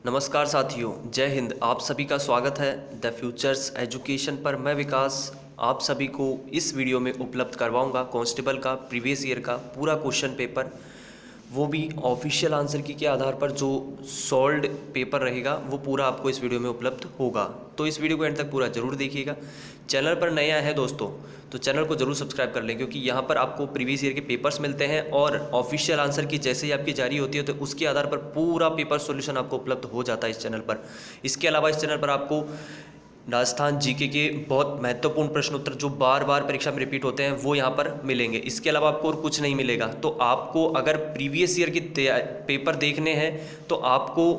नमस्कार साथियों, जय हिंद। आप सभी का स्वागत है द फ्यूचर्स एजुकेशन पर। मैं विकास आप सभी को इस वीडियो में उपलब्ध करवाऊंगा कांस्टेबल का प्रीवियस ईयर का पूरा क्वेश्चन पेपर, वो भी ऑफिशियल आंसर की के आधार पर। जो सॉल्व्ड पेपर रहेगा वो पूरा आपको इस वीडियो में उपलब्ध होगा, तो इस वीडियो को एंड तक पूरा जरूर देखिएगा। चैनल पर नए आए हैं दोस्तों तो चैनल को जरूर सब्सक्राइब कर लें, क्योंकि यहाँ पर आपको प्रीवियस ईयर के पेपर्स मिलते हैं और ऑफिशियल आंसर की जैसे ही आपकी जारी होती है तो उसके आधार पर पूरा पेपर सॉल्यूशन आपको उपलब्ध हो जाता है इस चैनल पर। इसके अलावा इस चैनल पर आपको राजस्थान जीके के बहुत महत्वपूर्ण प्रश्न उत्तर जो बार बार परीक्षा में रिपीट होते हैं वो यहाँ पर मिलेंगे। इसके अलावा आपको और कुछ नहीं मिलेगा। तो आपको अगर प्रीवियस ईयर के पेपर देखने हैं तो आपको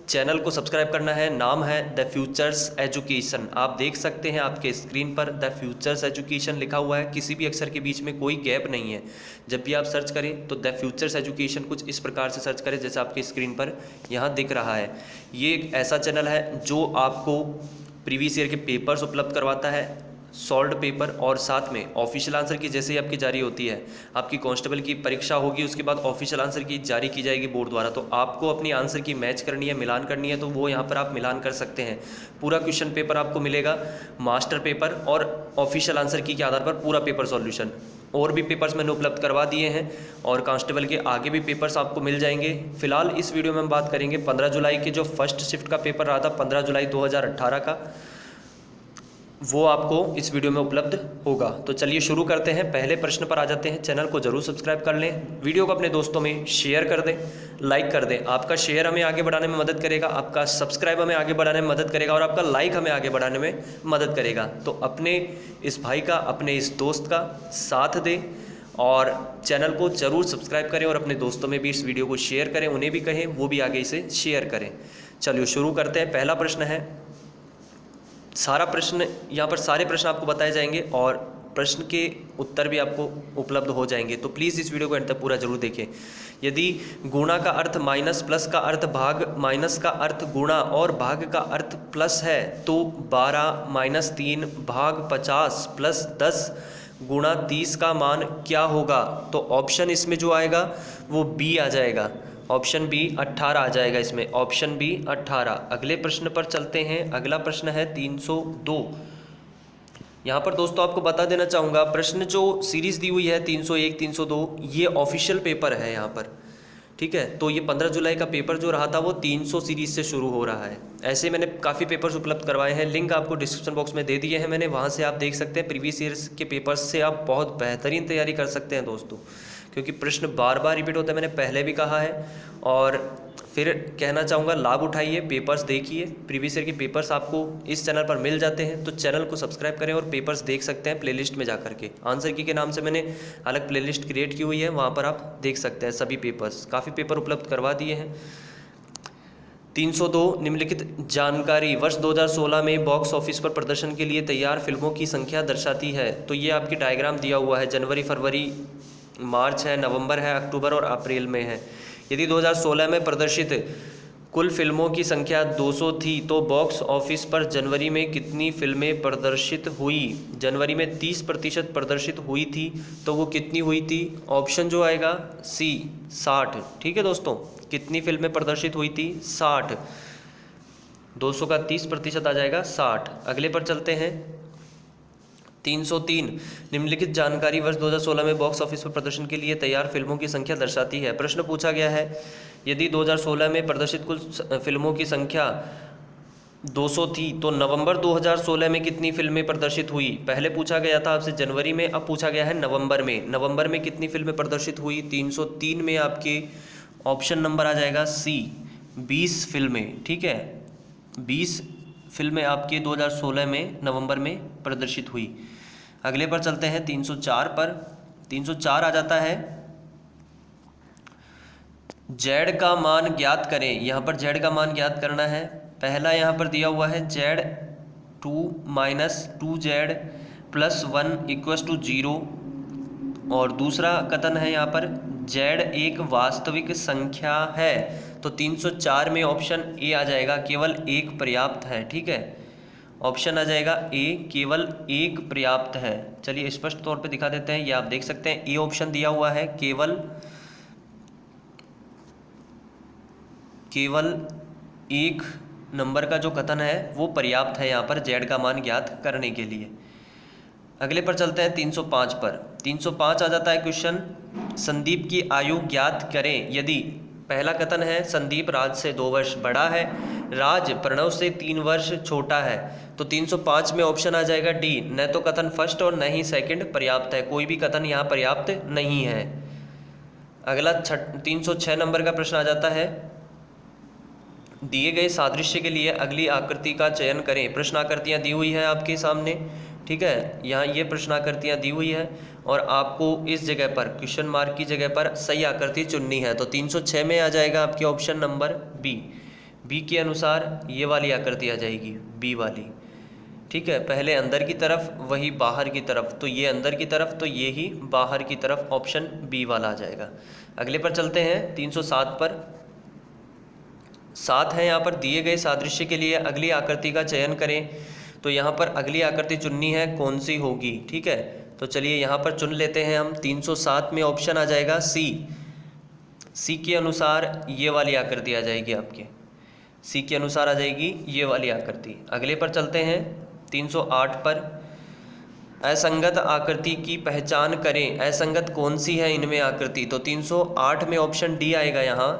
चैनल को सब्सक्राइब करना है। नाम है द फ्यूचर्स एजुकेशन। आप देख सकते हैं आपके स्क्रीन पर द फ्यूचर्स एजुकेशन लिखा हुआ है, किसी भी अक्षर के बीच में कोई गैप नहीं है। जब भी आप सर्च करें तो द फ्यूचर्स एजुकेशन कुछ इस प्रकार से सर्च करें जैसे आपके स्क्रीन पर यहाँ दिख रहा है। ये एक ऐसा चैनल है जो आपको प्रीवियस ईयर के पेपर्स उपलब्ध करवाता है, सॉल्व्ड पेपर, और साथ में ऑफिशियल आंसर की जैसे ही आपकी जारी होती है, आपकी कांस्टेबल की परीक्षा होगी उसके बाद ऑफिशियल आंसर की जारी की जाएगी बोर्ड द्वारा, तो आपको अपनी आंसर की मैच करनी है, मिलान करनी है, तो वो यहाँ पर आप मिलान कर सकते हैं। पूरा क्वेश्चन पेपर आपको मिलेगा, मास्टर पेपर और ऑफिशियल आंसर की के आधार पर पूरा पेपर सॉल्यूशन। और भी पेपर्स मैंने उपलब्ध करवा दिए हैं और कांस्टेबल के आगे भी पेपर्स आपको मिल जाएंगे। फिलहाल इस वीडियो में हम बात करेंगे 15 जुलाई के जो फर्स्ट शिफ्ट का पेपर रहा था 15 जुलाई 2018 का, वो आपको इस वीडियो में उपलब्ध होगा। तो चलिए शुरू करते हैं, पहले प्रश्न पर आ जाते हैं। चैनल को जरूर सब्सक्राइब कर लें, वीडियो को अपने दोस्तों में शेयर कर दें, लाइक कर दें। आपका शेयर हमें आगे बढ़ाने में मदद करेगा, आपका सब्सक्राइब हमें आगे बढ़ाने में मदद करेगा और आपका लाइक हमें आगे बढ़ाने में मदद करेगा। तो अपने इस भाई का, अपने इस दोस्त का साथ दें और चैनल को जरूर सब्सक्राइब करें और अपने दोस्तों में भी इस वीडियो को शेयर करें, उन्हें भी कहें वो भी आगे इसे शेयर करें। चलिए शुरू करते हैं। पहला प्रश्न है, सारा प्रश्न यहाँ पर सारे प्रश्न आपको बताए जाएंगे और प्रश्न के उत्तर भी आपको उपलब्ध हो जाएंगे, तो प्लीज़ इस वीडियो को अंत तक पूरा जरूर देखें। यदि गुणा का अर्थ माइनस, प्लस का अर्थ भाग, माइनस का अर्थ गुणा और भाग का अर्थ प्लस है तो 12 माइनस 3 भाग 50 प्लस 10 गुणा 30 का मान क्या होगा? तो ऑप्शन इसमें जो आएगा वो बी आ जाएगा, ऑप्शन बी 18 आ जाएगा इसमें, ऑप्शन बी 18। अगले प्रश्न पर चलते हैं। अगला प्रश्न है 302। यहाँ पर दोस्तों आपको बता देना चाहूँगा, प्रश्न जो सीरीज़ दी हुई है 301 302 ये ऑफिशियल पेपर है यहाँ पर, ठीक है। तो ये 15 जुलाई का पेपर जो रहा था वो 300 सीरीज़ से शुरू हो रहा है। ऐसे मैंने काफ़ी पेपर्स उपलब्ध करवाए हैं, लिंक आपको डिस्क्रिप्शन बॉक्स में दे दिए हैं मैंने, वहाँ से आप देख सकते हैं। प्रीवियस ईयर्स के पेपर्स से आप बहुत बेहतरीन तैयारी कर सकते हैं दोस्तों, क्योंकि प्रश्न बार बार रिपीट होता है, मैंने पहले भी कहा है। और फिर कहना चाहूँगा, लाभ उठाइए, पेपर्स देखिए। प्रीवियस ईयर के पेपर्स आपको इस चैनल पर मिल जाते हैं, तो चैनल को सब्सक्राइब करें और पेपर्स देख सकते हैं प्लेलिस्ट में जाकर के। आंसर की के नाम से मैंने अलग प्लेलिस्ट क्रिएट की हुई है, वहाँ पर आप देख सकते हैं सभी पेपर्स। काफ़ी पेपर उपलब्ध करवा दिए हैं। 302 निम्नलिखित जानकारी वर्ष 2016 में बॉक्स ऑफिस पर प्रदर्शन के लिए तैयार फिल्मों की संख्या दर्शाती है। तो ये आपकी डायग्राम दिया हुआ है, जनवरी, फरवरी, मार्च है, नवंबर है, अक्टूबर और अप्रैल में है। यदि 2016 में प्रदर्शित कुल फिल्मों की संख्या 200 थी तो बॉक्स ऑफिस पर जनवरी में कितनी फिल्में प्रदर्शित हुई? जनवरी में 30% प्रदर्शित हुई थी, तो वो कितनी हुई थी? ऑप्शन जो आएगा सी 60। ठीक है दोस्तों, कितनी फिल्में प्रदर्शित हुई थी? 60। 200 का 30% आ जाएगा 60। अगले पर चलते हैं। 303 निम्नलिखित जानकारी वर्ष 2016 में बॉक्स ऑफिस पर प्रदर्शन के लिए तैयार फिल्मों की संख्या दर्शाती है। प्रश्न पूछा गया है, यदि 2016 में प्रदर्शित कुल फिल्मों की संख्या 200 थी तो नवंबर 2016 में कितनी फिल्में प्रदर्शित हुई? पहले पूछा गया था आपसे जनवरी में, अब पूछा गया है नवंबर में। नवंबर में कितनी फिल्में प्रदर्शित हुई? 303 में आपके ऑप्शन नंबर आ जाएगा सी, 20 फिल्में। ठीक है, 20 फिल्में आपके 2016 में नवंबर में प्रदर्शित हुई। अगले पर चलते हैं 304 पर। 304 आ जाता है, जेड का मान ज्ञात करें। यहाँ पर जेड का मान ज्ञात करना है। पहला यहाँ पर दिया हुआ है Z 2 minus 2z plus 1 equals to 0, और दूसरा कथन है यहाँ पर जेड एक वास्तविक संख्या है। तो 304 में ऑप्शन ए आ जाएगा, केवल एक पर्याप्त है। ठीक है, ऑप्शन आ जाएगा ए, केवल एक पर्याप्त है। चलिए स्पष्ट तौर पे दिखा देते हैं, ये आप देख सकते हैं, ए ऑप्शन दिया हुआ है, केवल 1 नंबर का जो कथन है वो पर्याप्त है यहाँ पर जेड का मान ज्ञात करने के लिए। अगले पर चलते हैं 305 पर। 305 आ जाता है क्वेश्चन, संदीप की आयु ज्ञात करें यदि पहला कथन है संदीप राज से 2 वर्ष बड़ा है, राज प्रणव से 3 वर्ष छोटा है। तो 305 में ऑप्शन आ जाएगा डी, न तो कथन फर्स्ट और न ही सेकंड पर्याप्त है, कोई भी कथन यहाँ पर्याप्त नहीं है। अगला 306 नंबर का प्रश्न आ जाता है, दिए गए सादृश्य के लिए अगली आकृति का चयन करें। प्रश्न आकृतियाँ दी हुई है आपके सामने, ठीक है, यहाँ ये प्रश्न आकृतियाँ दी हुई है और आपको इस जगह पर क्वेश्चन मार्क की जगह पर सही आकृति चुननी है। तो 306 में आ जाएगा आपके ऑप्शन नंबर बी। बी के अनुसार ये वाली आकृति आ जाएगी, बी वाली, ठीक है, पहले अंदर की तरफ वही बाहर की तरफ, तो ये अंदर की तरफ तो ये ही बाहर की तरफ, ऑप्शन बी वाला आ जाएगा। अगले पर चलते हैं 307 पर। 7 है यहाँ पर, दिए गए सादृश्य के लिए अगली आकृति का चयन करें। तो यहाँ पर अगली आकृति चुननी है, कौन सी होगी, ठीक है, तो चलिए यहाँ पर चुन लेते हैं हम। 307 में ऑप्शन आ जाएगा सी। सी के अनुसार ये वाली आकृति आ जाएगी आपके, सी के अनुसार आ जाएगी ये वाली आकृति। अगले पर चलते हैं 308 पर। असंगत आकृति की पहचान करें, असंगत कौन सी है इनमें आकृति। तो 308 में ऑप्शन डी आएगा यहाँ,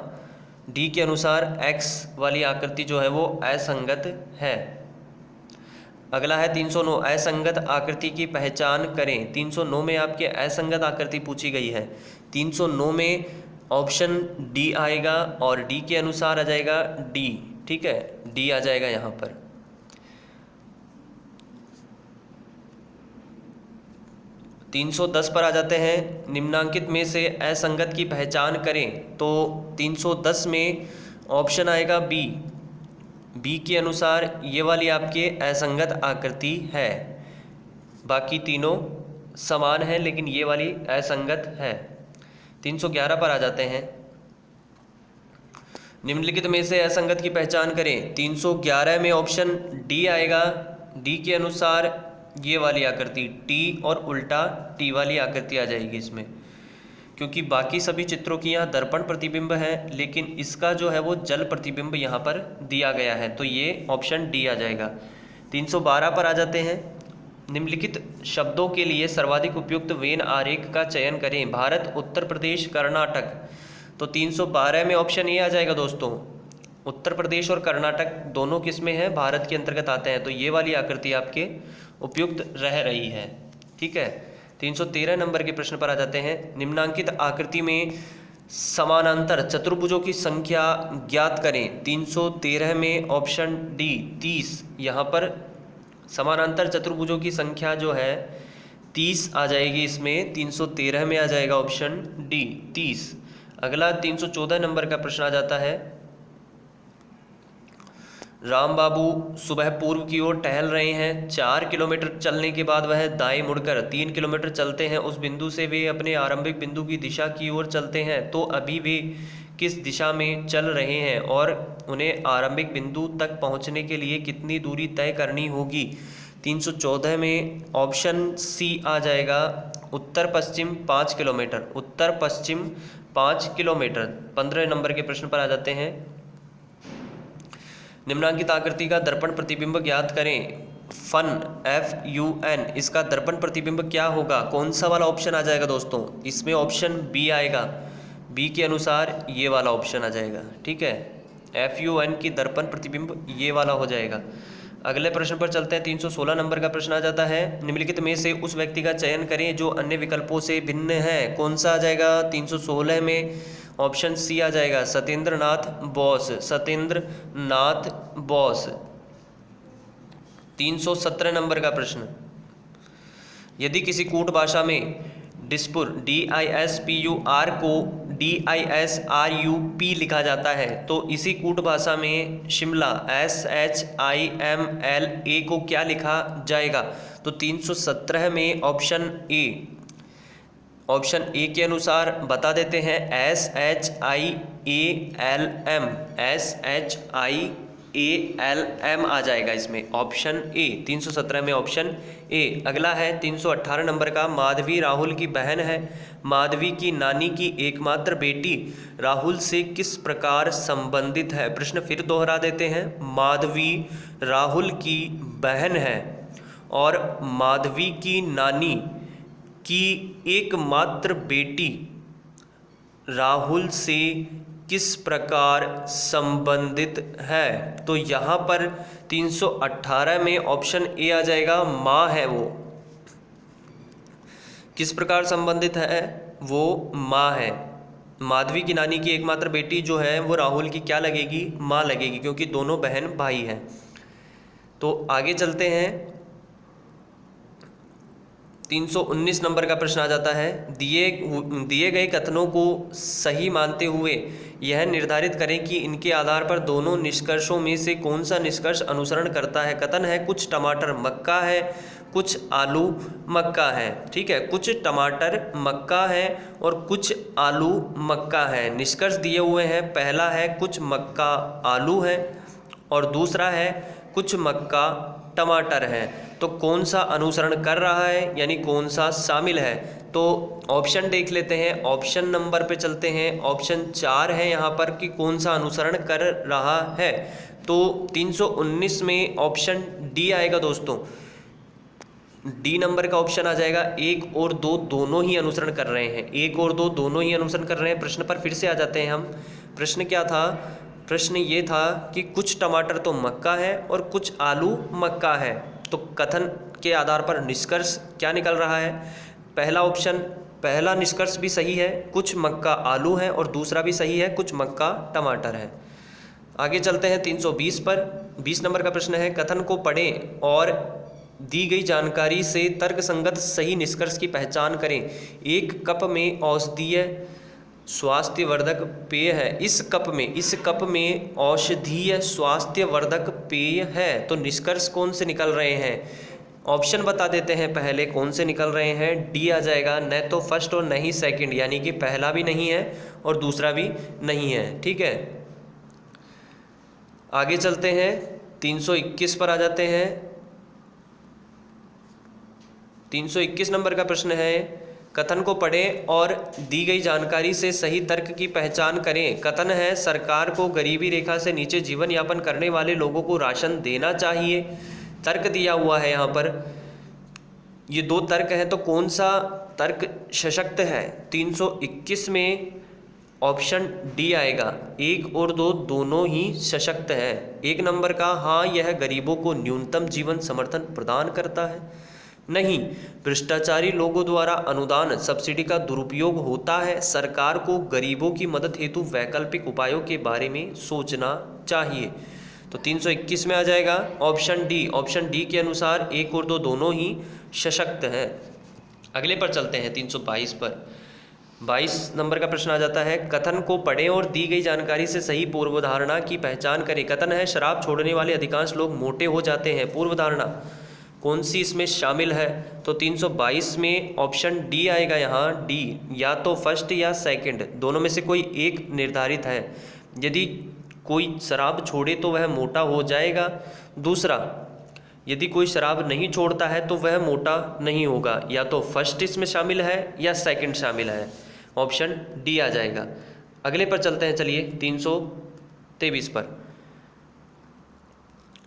डी के अनुसार एक्स वाली आकृति जो है वो असंगत है। अगला है 309, असंगत आकृति की पहचान करें। 309 में आपके असंगत आकृति पूछी गई है। 309 में ऑप्शन डी आएगा और डी के अनुसार आ जाएगा डी, ठीक है, डी आ जाएगा यहाँ पर। तीन 310 पर आ जाते हैं, निम्नांकित में से असंगत की पहचान करें। तो 310 में ऑप्शन आएगा बी। बी के अनुसार ये वाली आपके असंगत आकृति है, बाकी तीनों समान है लेकिन ये वाली असंगत है। 311 पर आ जाते हैं, निम्नलिखित में से असंगत की पहचान करें। 311 में ऑप्शन डी आएगा, डी के अनुसार ये वाली आकृति टी और उल्टा टी वाली आकृति आ जाएगी इसमें, क्योंकि बाकी सभी चित्रों की यहाँ दर्पण प्रतिबिंब है लेकिन इसका जो है वो जल प्रतिबिंब यहाँ पर दिया गया है, तो ये ऑप्शन डी आ जाएगा। 312 पर आ जाते हैं, निम्नलिखित शब्दों के लिए सर्वाधिक उपयुक्त वेन आरेख का चयन करें। भारत, उत्तर प्रदेश, कर्नाटक। तो 312 में ऑप्शन ए आ जाएगा दोस्तों, उत्तर प्रदेश और कर्नाटक दोनों किसमें हैं, भारत के अंतर्गत आते हैं, तो ये वाली आकृति आपके उपयुक्त रह रही है, ठीक है। 313 नंबर के प्रश्न पर आ जाते हैं, निम्नांकित आकृति में समानांतर चतुर्भुजों की संख्या ज्ञात करें। 313 में ऑप्शन डी 30, यहाँ पर समानांतर चतुर्भुजों की संख्या जो है 30 आ जाएगी इसमें, 313 में आ जाएगा ऑप्शन डी 30। अगला 314 नंबर का प्रश्न आ जाता है, राम बाबू सुबह पूर्व की ओर टहल रहे हैं। 4 किलोमीटर चलने के बाद वह दाएं मुड़कर 3 किलोमीटर चलते हैं। उस बिंदु से वे अपने आरंभिक बिंदु की दिशा की ओर चलते हैं, तो अभी वे किस दिशा में चल रहे हैं और उन्हें आरंभिक बिंदु तक पहुंचने के लिए कितनी दूरी तय करनी होगी। 314 में ऑप्शन सी आ जाएगा, उत्तर पश्चिम 5 किलोमीटर, उत्तर पश्चिम 5 किलोमीटर। 15 नंबर के प्रश्न पर आ जाते हैं, निम्नांकित आकृति का दर्पण प्रतिबिंब ज्ञात करें। फन FUN, इसका दर्पण प्रतिबिंब क्या होगा, कौन सा वाला ऑप्शन आ जाएगा दोस्तों, इसमें ऑप्शन बी आएगा, बी के अनुसार ये वाला ऑप्शन आ जाएगा, ठीक है, FUN की दर्पण प्रतिबिंब ये वाला हो जाएगा। अगले प्रश्न पर चलते हैं, 316 नंबर का प्रश्न आ जाता है, निम्नलिखित में से उस व्यक्ति का चयन करें जो अन्य विकल्पों से भिन्न है। कौन सा आ जाएगा, 316 में ऑप्शन सी आ जाएगा, सत्येंद्र नाथ बोस, सत्येंद्र नाथ बोस। 317 नंबर का प्रश्न, यदि किसी कूट भाषा में डिस्पुर DISPUR को DISRUP लिखा जाता है, तो इसी कूट भाषा में शिमला SHIMLA को क्या लिखा जाएगा। तो 317 में ऑप्शन ए, ऑप्शन ए के अनुसार बता देते हैं SHIALM, SHIALM ALM आ जाएगा इसमें, ऑप्शन ए 317 में ऑप्शन ए। अगला है 318 नंबर का, माधवी राहुल की बहन है। माधवी की नानी की एकमात्र बेटी राहुल से किस प्रकार संबंधित है? प्रश्न फिर दोहरा देते हैं। माधवी राहुल की बहन है और माधवी की नानी की एकमात्र बेटी राहुल से किस प्रकार संबंधित है? तो यहाँ पर 318 में ऑप्शन ए आ जाएगा, माँ है वो। किस प्रकार संबंधित है? वो माँ है। माधवी की नानी की एकमात्र बेटी जो है वो राहुल की क्या लगेगी? माँ लगेगी, क्योंकि दोनों बहन भाई हैं। तो आगे चलते हैं, 319 नंबर का प्रश्न आ जाता है। दिए गए कथनों को सही मानते हुए यह निर्धारित करें कि इनके आधार पर दोनों निष्कर्षों में से कौन सा निष्कर्ष अनुसरण करता है। कथन है कुछ टमाटर मक्का है, कुछ आलू मक्का है। ठीक है, कुछ टमाटर मक्का है और कुछ आलू मक्का है। निष्कर्ष दिए हुए हैं, पहला है कुछ मक्का आलू है और दूसरा है कुछ मक्का टमाटर है। तो कौन सा अनुसरण कर रहा है, यानी कौन सा शामिल है? तो ऑप्शन देख लेते हैं, ऑप्शन नंबर पे चलते हैं। ऑप्शन 4 है यहाँ पर कि कौन सा अनुसरण कर रहा है। तो 319 में ऑप्शन डी आएगा दोस्तों। डी नंबर का ऑप्शन आ जाएगा। 1 और 2 दोनों ही अनुसरण कर रहे हैं, 1 और 2 दोनों ही अनुसरण कर रहे हैं। प्रश्न पर फिर से आ जाते हैं हम। प्रश्न क्या था? प्रश्न ये था कि कुछ टमाटर तो मक्का है और कुछ आलू मक्का है। तो कथन के आधार पर निष्कर्ष क्या निकल रहा है? पहला ऑप्शन, पहला निष्कर्ष भी सही है, कुछ मक्का आलू है, और दूसरा भी सही है, कुछ मक्का टमाटर है। आगे चलते हैं 320 पर। 20 नंबर का प्रश्न है, कथन को पढ़ें और दी गई जानकारी से तर्कसंगत सही निष्कर्ष की पहचान करें। एक कप में औषधीय स्वास्थ्यवर्धक पेय है। इस कप में औषधीय स्वास्थ्यवर्धक पेय है। तो निष्कर्ष कौन से निकल रहे हैं? ऑप्शन बता देते हैं पहले कौन से निकल रहे हैं। डी आ जाएगा, न तो फर्स्ट और न ही सेकंड, यानी कि पहला भी नहीं है और दूसरा भी नहीं है। ठीक है, आगे चलते हैं 321 पर आ जाते हैं। 321 नंबर का प्रश्न है, कथन को पढ़ें और दी गई जानकारी से सही तर्क की पहचान करें। कथन है सरकार को गरीबी रेखा से नीचे जीवन यापन करने वाले लोगों को राशन देना चाहिए। तर्क दिया हुआ है यहाँ पर, ये 2 तर्क हैं, तो कौन सा तर्क सशक्त है? 321 में ऑप्शन डी आएगा। 1 और 2 दोनों ही सशक्त हैं। 1 नंबर का, हाँ यह गरीबों को न्यूनतम जीवन समर्थन प्रदान करता है। नहीं, भ्रष्टाचारी लोगों द्वारा अनुदान सब्सिडी का दुरुपयोग होता है। सरकार को गरीबों की मदद हेतु वैकल्पिक उपायों के बारे में सोचना चाहिए। तो 321 में आ जाएगा ऑप्शन डी। ऑप्शन डी के अनुसार 1 और 2 दोनों ही सशक्त हैं। अगले पर चलते हैं 322 पर। 22 नंबर का प्रश्न आ जाता है, कथन को पढ़ें और दी गई जानकारी से सही पूर्वधारणा की पहचान करें। कथन है शराब छोड़ने वाले अधिकांश लोग मोटे हो जाते हैं। पूर्वधारणा कौन सी इसमें शामिल है? तो 322 में ऑप्शन डी आएगा यहाँ। डी, या तो फर्स्ट या सेकंड, दोनों में से कोई एक निर्धारित है। यदि कोई शराब छोड़े तो वह मोटा हो जाएगा। दूसरा, यदि कोई शराब नहीं छोड़ता है तो वह मोटा नहीं होगा। या तो फर्स्ट इसमें शामिल है या सेकंड शामिल है। ऑप्शन डी आ जाएगा। अगले पर चलते हैं, चलिए 323 पर।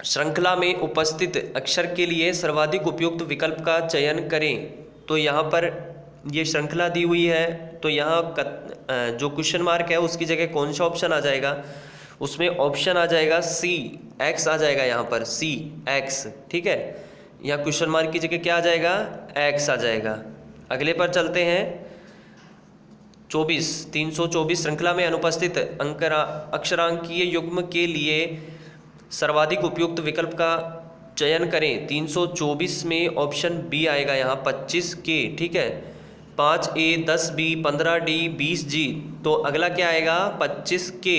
श्रृंखला में उपस्थित अक्षर के लिए सर्वाधिक उपयुक्त विकल्प का चयन करें। तो यहाँ पर ये श्रृंखला दी हुई है, तो यहाँ जो क्वेश्चन मार्क है उसकी जगह कौन सा ऑप्शन आ जाएगा? उसमें ऑप्शन आ जाएगा सी, एक्स आ जाएगा यहाँ पर, सी एक्स। ठीक है, यहाँ क्वेश्चन मार्क की जगह क्या आ जाएगा? एक्स आ जाएगा। अगले पर चलते हैं 324। श्रृंखला में अनुपस्थित अक्षरांकीय युग्म के लिए सर्वाधिक उपयुक्त विकल्प का चयन करें। 324 में ऑप्शन बी आएगा यहाँ, 25 के। ठीक है, 5A 10B 15D 20G। तो अगला क्या आएगा? 25 के,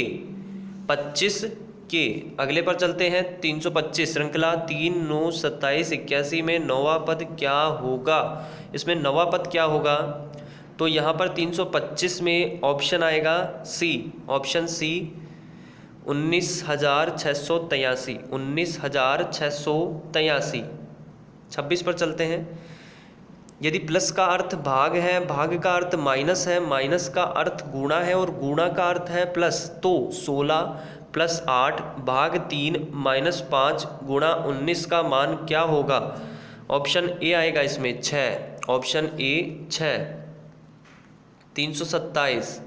25 के। अगले पर चलते हैं 325। श्रृंखला 3, 9, 27, 81 में नौवां पद क्या होगा? इसमें नौवां पद क्या होगा? तो यहाँ पर 325 में ऑप्शन आएगा सी, ऑप्शन सी 19,683, 19,683। 26 पर चलते हैं। यदि प्लस का अर्थ भाग है, भाग का अर्थ माइनस है, माइनस का अर्थ गुणा है और गुणा का अर्थ है प्लस, तो 16 + 8 भाग 3 -5 गुणा 19 का मान क्या होगा? ऑप्शन ए आएगा इसमें 6, ऑप्शन ए 6। 327,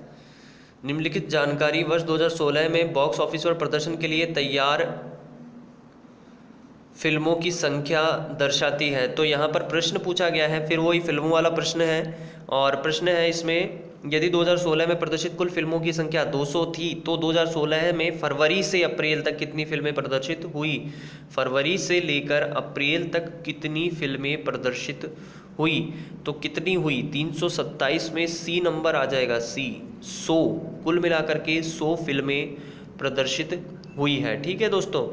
निम्नलिखित जानकारी वर्ष 2016 में बॉक्स ऑफिस पर प्रदर्शन के लिए तैयार फिल्मों की संख्या दर्शाती है। तो यहाँ पर प्रश्न पूछा गया है, फिर वही फिल्मों वाला प्रश्न है, और प्रश्न है इसमें यदि 2016 में प्रदर्शित कुल फिल्मों की संख्या 200 थी तो 2016 में फरवरी से अप्रैल तक कितनी फिल्में प्रदर्शित हुई? फरवरी से लेकर अप्रैल तक कितनी फिल्में प्रदर्शित हुई? तो कितनी हुई? 327 में सी नंबर आ जाएगा, सी 100। कुल मिलाकर के 100 फिल्में प्रदर्शित हुई है। ठीक है दोस्तों,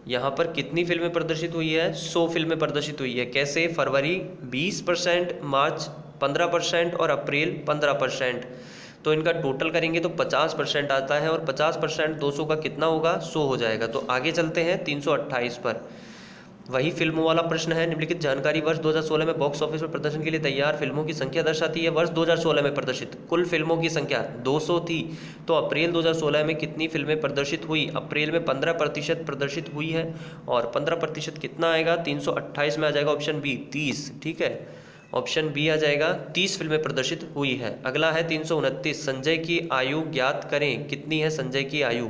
यहाँ पर कितनी फिल्में प्रदर्शित हुई है? 100 फिल्में प्रदर्शित हुई है। कैसे? फरवरी 20%, मार्च 15% और अप्रैल 15%। तो इनका टोटल करेंगे तो 50% आता है, और 50% 200 का कितना होगा? 100 हो जाएगा। तो आगे चलते हैं 328 पर। वही फिल्मों वाला प्रश्न है, निम्नलिखित जानकारी वर्ष 2016 में बॉक्स ऑफिस पर प्रदर्शन के लिए तैयार फिल्मों की संख्या दर्शाती है। वर्ष 2016 में प्रदर्शित कुल फिल्मों की संख्या 200 थी, तो अप्रैल 2016 में कितनी फिल्में प्रदर्शित हुई? अप्रैल में 15% प्रदर्शित हुई है, और 15% कितना आएगा? 328 में आ जाएगा ऑप्शन बी 30। ठीक है, ऑप्शन बी आ जाएगा 30 फिल्में प्रदर्शित हुई है। अगला है 329, संजय की आयु ज्ञात करें। कितनी है संजय की आयु?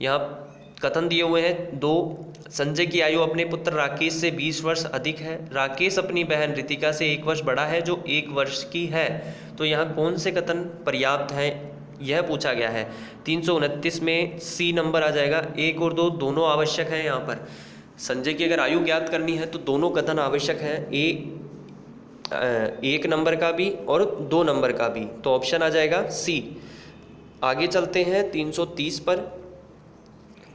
यहाँ कथन दिए हुए हैं दो। संजय की आयु अपने पुत्र राकेश से 20 वर्ष अधिक है। राकेश अपनी बहन रितिका से 1 वर्ष बड़ा है, जो 1 वर्ष की है। तो यहाँ कौन से कथन पर्याप्त हैं, यह पूछा गया है। 329 में सी नंबर आ जाएगा। 1 और 2 दोनों आवश्यक है। यहाँ पर संजय की अगर आयु ज्ञात करनी है तो दोनों कथन आवश्यक है, 1 नंबर का भी और 2 नंबर का भी। तो ऑप्शन आ जाएगा सी। आगे चलते हैं 330 पर।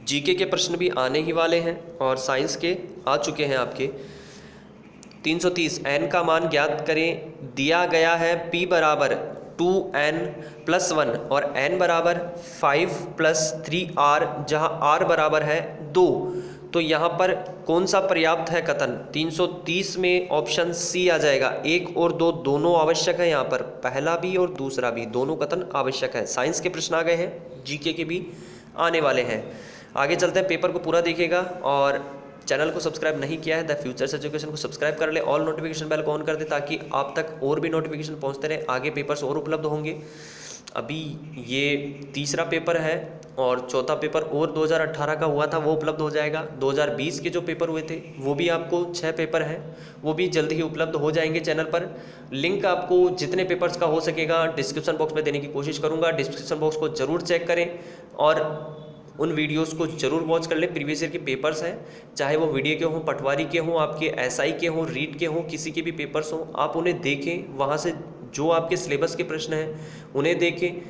जीके के प्रश्न भी आने ही वाले हैं, और साइंस के आ चुके हैं आपके। 330, n का मान ज्ञात करें। दिया गया है p बराबर 2n+1 और n बराबर 5+3r, जहां r बराबर है 2। तो यहाँ पर कौन सा पर्याप्त है कथन? 330 में ऑप्शन सी आ जाएगा। 1 और 2 दोनों आवश्यक है। यहाँ पर पहला भी और दूसरा भी दोनों कथन आवश्यक है। साइंस के प्रश्न आ गए हैं, जीके के भी आने वाले हैं। आगे चलते हैं, पेपर को पूरा देखिएगा, और चैनल को सब्सक्राइब नहीं किया है द फ्यूचर्स एजुकेशन को सब्सक्राइब कर ले, ऑल नोटिफिकेशन बेल को ऑन कर दे, ताकि आप तक और भी नोटिफिकेशन पहुंचते रहे। आगे पेपर्स और उपलब्ध होंगे। अभी ये तीसरा पेपर है, और चौथा पेपर और 2018 का हुआ था वो उपलब्ध हो जाएगा। 2020 के जो पेपर हुए थे वो भी आपको 6 पेपर हैं, वो भी जल्द ही उपलब्ध हो जाएंगे चैनल पर। लिंक आपको जितने पेपर्स का हो सकेगा डिस्क्रिप्शन बॉक्स में देने की कोशिश करूँगा। डिस्क्रिप्शन बॉक्स को ज़रूर चेक करें, और उन वीडियोस को जरूर वॉच कर लें। प्रीवियस ईयर के पेपर्स हैं, चाहे वो वीडियो के हों, पटवारी के हों, आपके एसआई के हों, रीट के हों, किसी के भी पेपर्स हों, आप उन्हें देखें। वहाँ से जो आपके सिलेबस के प्रश्न हैं उन्हें देखें,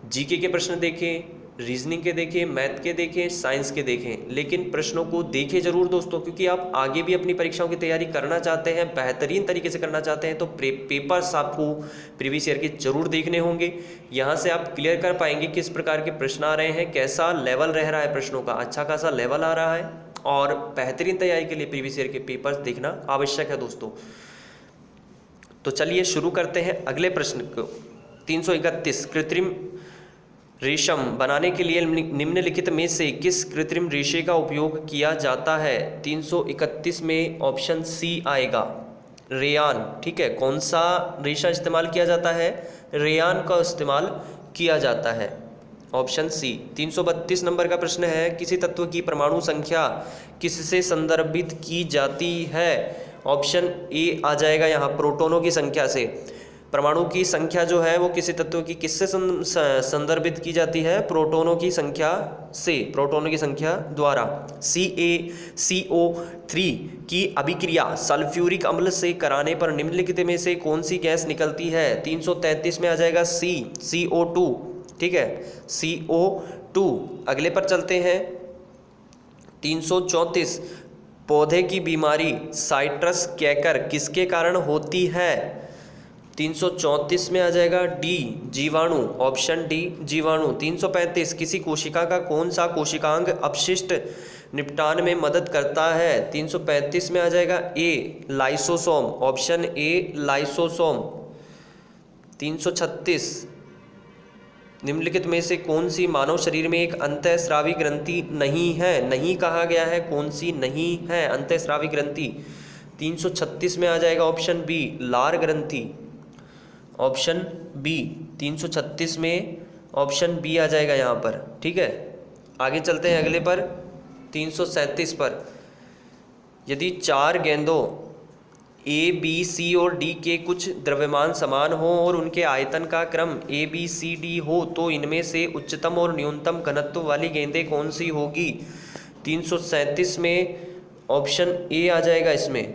जीके के प्रश्न देखें, रीजनिंग के देखें, मैथ के देखें, साइंस के देखें, लेकिन प्रश्नों को देखें जरूर दोस्तों, क्योंकि आप आगे भी अपनी परीक्षाओं की तैयारी करना चाहते हैं, बेहतरीन तरीके से करना चाहते हैं, तो पेपर्स आपको प्रीवियस ईयर के जरूर देखने होंगे। यहाँ से आप क्लियर कर पाएंगे किस प्रकार के प्रश्न आ रहे हैं, कैसा लेवल रह रहा है प्रश्नों का, अच्छा खासा लेवल आ रहा है, और बेहतरीन तैयारी के लिए प्रीवियस ईयर के पेपर्स देखना आवश्यक है दोस्तों। तो चलिए शुरू करते हैं अगले प्रश्न को। 331, कृत्रिम रेशम बनाने के लिए निम्नलिखित में से किस कृत्रिम रेशे का उपयोग किया जाता है? 331 में ऑप्शन सी आएगा, रेयान। ठीक है, कौन सा रेशा इस्तेमाल किया जाता है? रेयान का इस्तेमाल किया जाता है, ऑप्शन सी। 332 नंबर का प्रश्न है, किसी तत्व की परमाणु संख्या किससे संदर्भित की जाती है? ऑप्शन ए आ जाएगा यहाँ, प्रोटॉनों की संख्या से। परमाणु की संख्या जो है वो किसी तत्व की किससे संदर्भित की जाती है? प्रोटॉनों की संख्या से, प्रोटॉनों की संख्या द्वारा। CaCO3 की अभिक्रिया सल्फ्यूरिक अम्ल से कराने पर निम्नलिखित में से कौन सी गैस निकलती है? 333 में आ जाएगा सी, CO2। ठीक है, CO2। अगले पर चलते हैं 334, पौधे की बीमारी साइट्रस कैकर किसके कारण होती है? 334 में आ जाएगा डी जीवाणु, ऑप्शन डी जीवाणु। 335 किसी कोशिका का कौन सा कोशिकांग अपशिष्ट निपटान में मदद करता है? 335 में आ जाएगा ए लाइसोसोम, ऑप्शन ए लाइसोसोम। 336 निम्नलिखित में से कौन सी मानव शरीर में एक अंतःस्रावी ग्रंथि नहीं है? नहीं कहा गया है, कौन सी नहीं है अंतःस्रावी ग्रंथि? 336 में आ जाएगा ऑप्शन बी लार ग्रंथि, ऑप्शन बी। 336 में ऑप्शन बी आ जाएगा यहाँ पर, ठीक है। आगे चलते हैं अगले पर, 337 पर। यदि 4 गेंदों ए बी सी और डी के कुछ द्रव्यमान समान हो और उनके आयतन का क्रम ए बी सी डी हो तो इनमें से उच्चतम और न्यूनतम घनत्व वाली गेंदें कौन सी होगी? 337 में ऑप्शन ए आ जाएगा, इसमें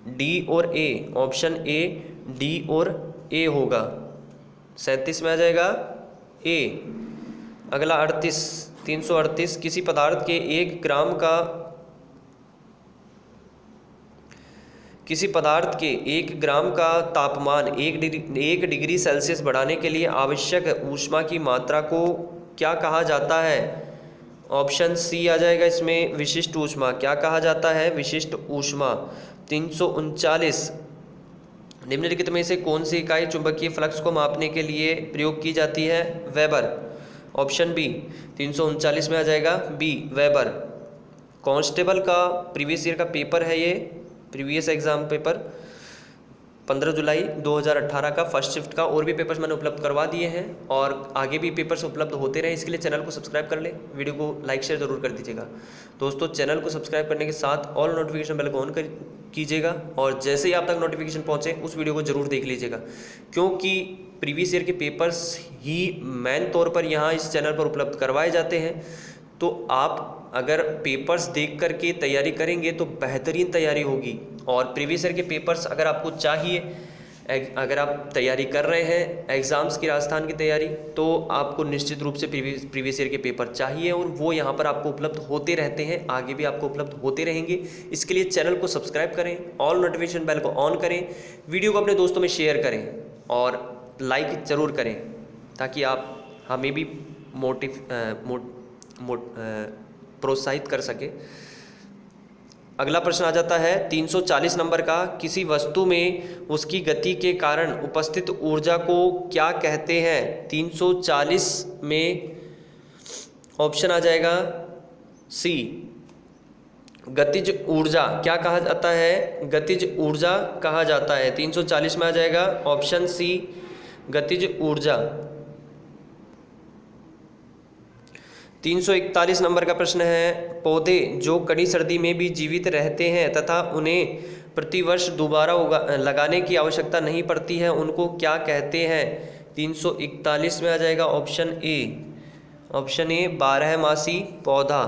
डी और ए, ऑप्शन ए डी और ए होगा। 37 में आ जाएगा ए। अगला 338 किसी पदार्थ के 1 ग्राम का किसी पदार्थ के 1 ग्राम का तापमान 1 डिग्री सेल्सियस बढ़ाने के लिए आवश्यक ऊष्मा की मात्रा को क्या कहा जाता है? ऑप्शन सी आ जाएगा इसमें विशिष्ट ऊष्मा। क्या कहा जाता है? विशिष्ट ऊष्मा। 339 निम्नलिखित में से कौन सी इकाई चुंबकीय फ्लक्स को मापने के लिए प्रयोग की जाती है? Weber, option B. 339 में आ जाएगा बी वेबर। कांस्टेबल का प्रीवियस ईयर का पेपर है ये, प्रीवियस एग्जाम पेपर 15 जुलाई 2018 का फर्स्ट शिफ्ट का। और भी पेपर्स मैंने उपलब्ध करवा दिए हैं और आगे भी पेपर्स उपलब्ध होते रहे, इसके लिए चैनल को सब्सक्राइब कर ले, वीडियो को लाइक शेयर ज़रूर कर दीजिएगा। दोस्तों चैनल को सब्सक्राइब करने के साथ ऑल नोटिफिकेशन बेल को ऑन कीजिएगा और जैसे ही आप तक नोटिफिकेशन पहुँचे उस वीडियो को ज़रूर देख लीजिएगा, क्योंकि प्रीवियस ईयर के पेपर्स ही मेन तौर पर यहाँ इस चैनल पर उपलब्ध करवाए जाते हैं। तो आप अगर पेपर्स देख करके तैयारी करेंगे तो बेहतरीन तैयारी होगी। और प्रीवियस ईयर के पेपर्स अगर आपको चाहिए, अगर आप तैयारी कर रहे हैं एग्ज़ाम्स की, राजस्थान की तैयारी, तो आपको निश्चित रूप से प्रीवियस ईयर के पेपर चाहिए और वो यहाँ पर आपको उपलब्ध होते रहते हैं, आगे भी आपको उपलब्ध होते रहेंगे। इसके लिए चैनल को सब्सक्राइब करें, ऑल नोटिफिकेशन बेल को ऑन करें, वीडियो को अपने दोस्तों में शेयर करें और लाइक ज़रूर करें, ताकि आप हमें भी प्रोत्साहित कर सके। अगला प्रश्न आ जाता है 340 नंबर का, किसी वस्तु में उसकी गति के कारण उपस्थित ऊर्जा को क्या कहते हैं? 340 में ऑप्शन आ जाएगा सी गतिज ऊर्जा। क्या कहा जाता है? गतिज ऊर्जा कहा जाता है। 340 में आ जाएगा ऑप्शन सी गतिज ऊर्जा। 341 नंबर का प्रश्न है, पौधे जो कड़ी सर्दी में भी जीवित रहते हैं तथा उन्हें प्रतिवर्ष दोबारा लगाने की आवश्यकता नहीं पड़ती है, उनको क्या कहते हैं? 341 में आ जाएगा ऑप्शन ए 12मासी पौधा।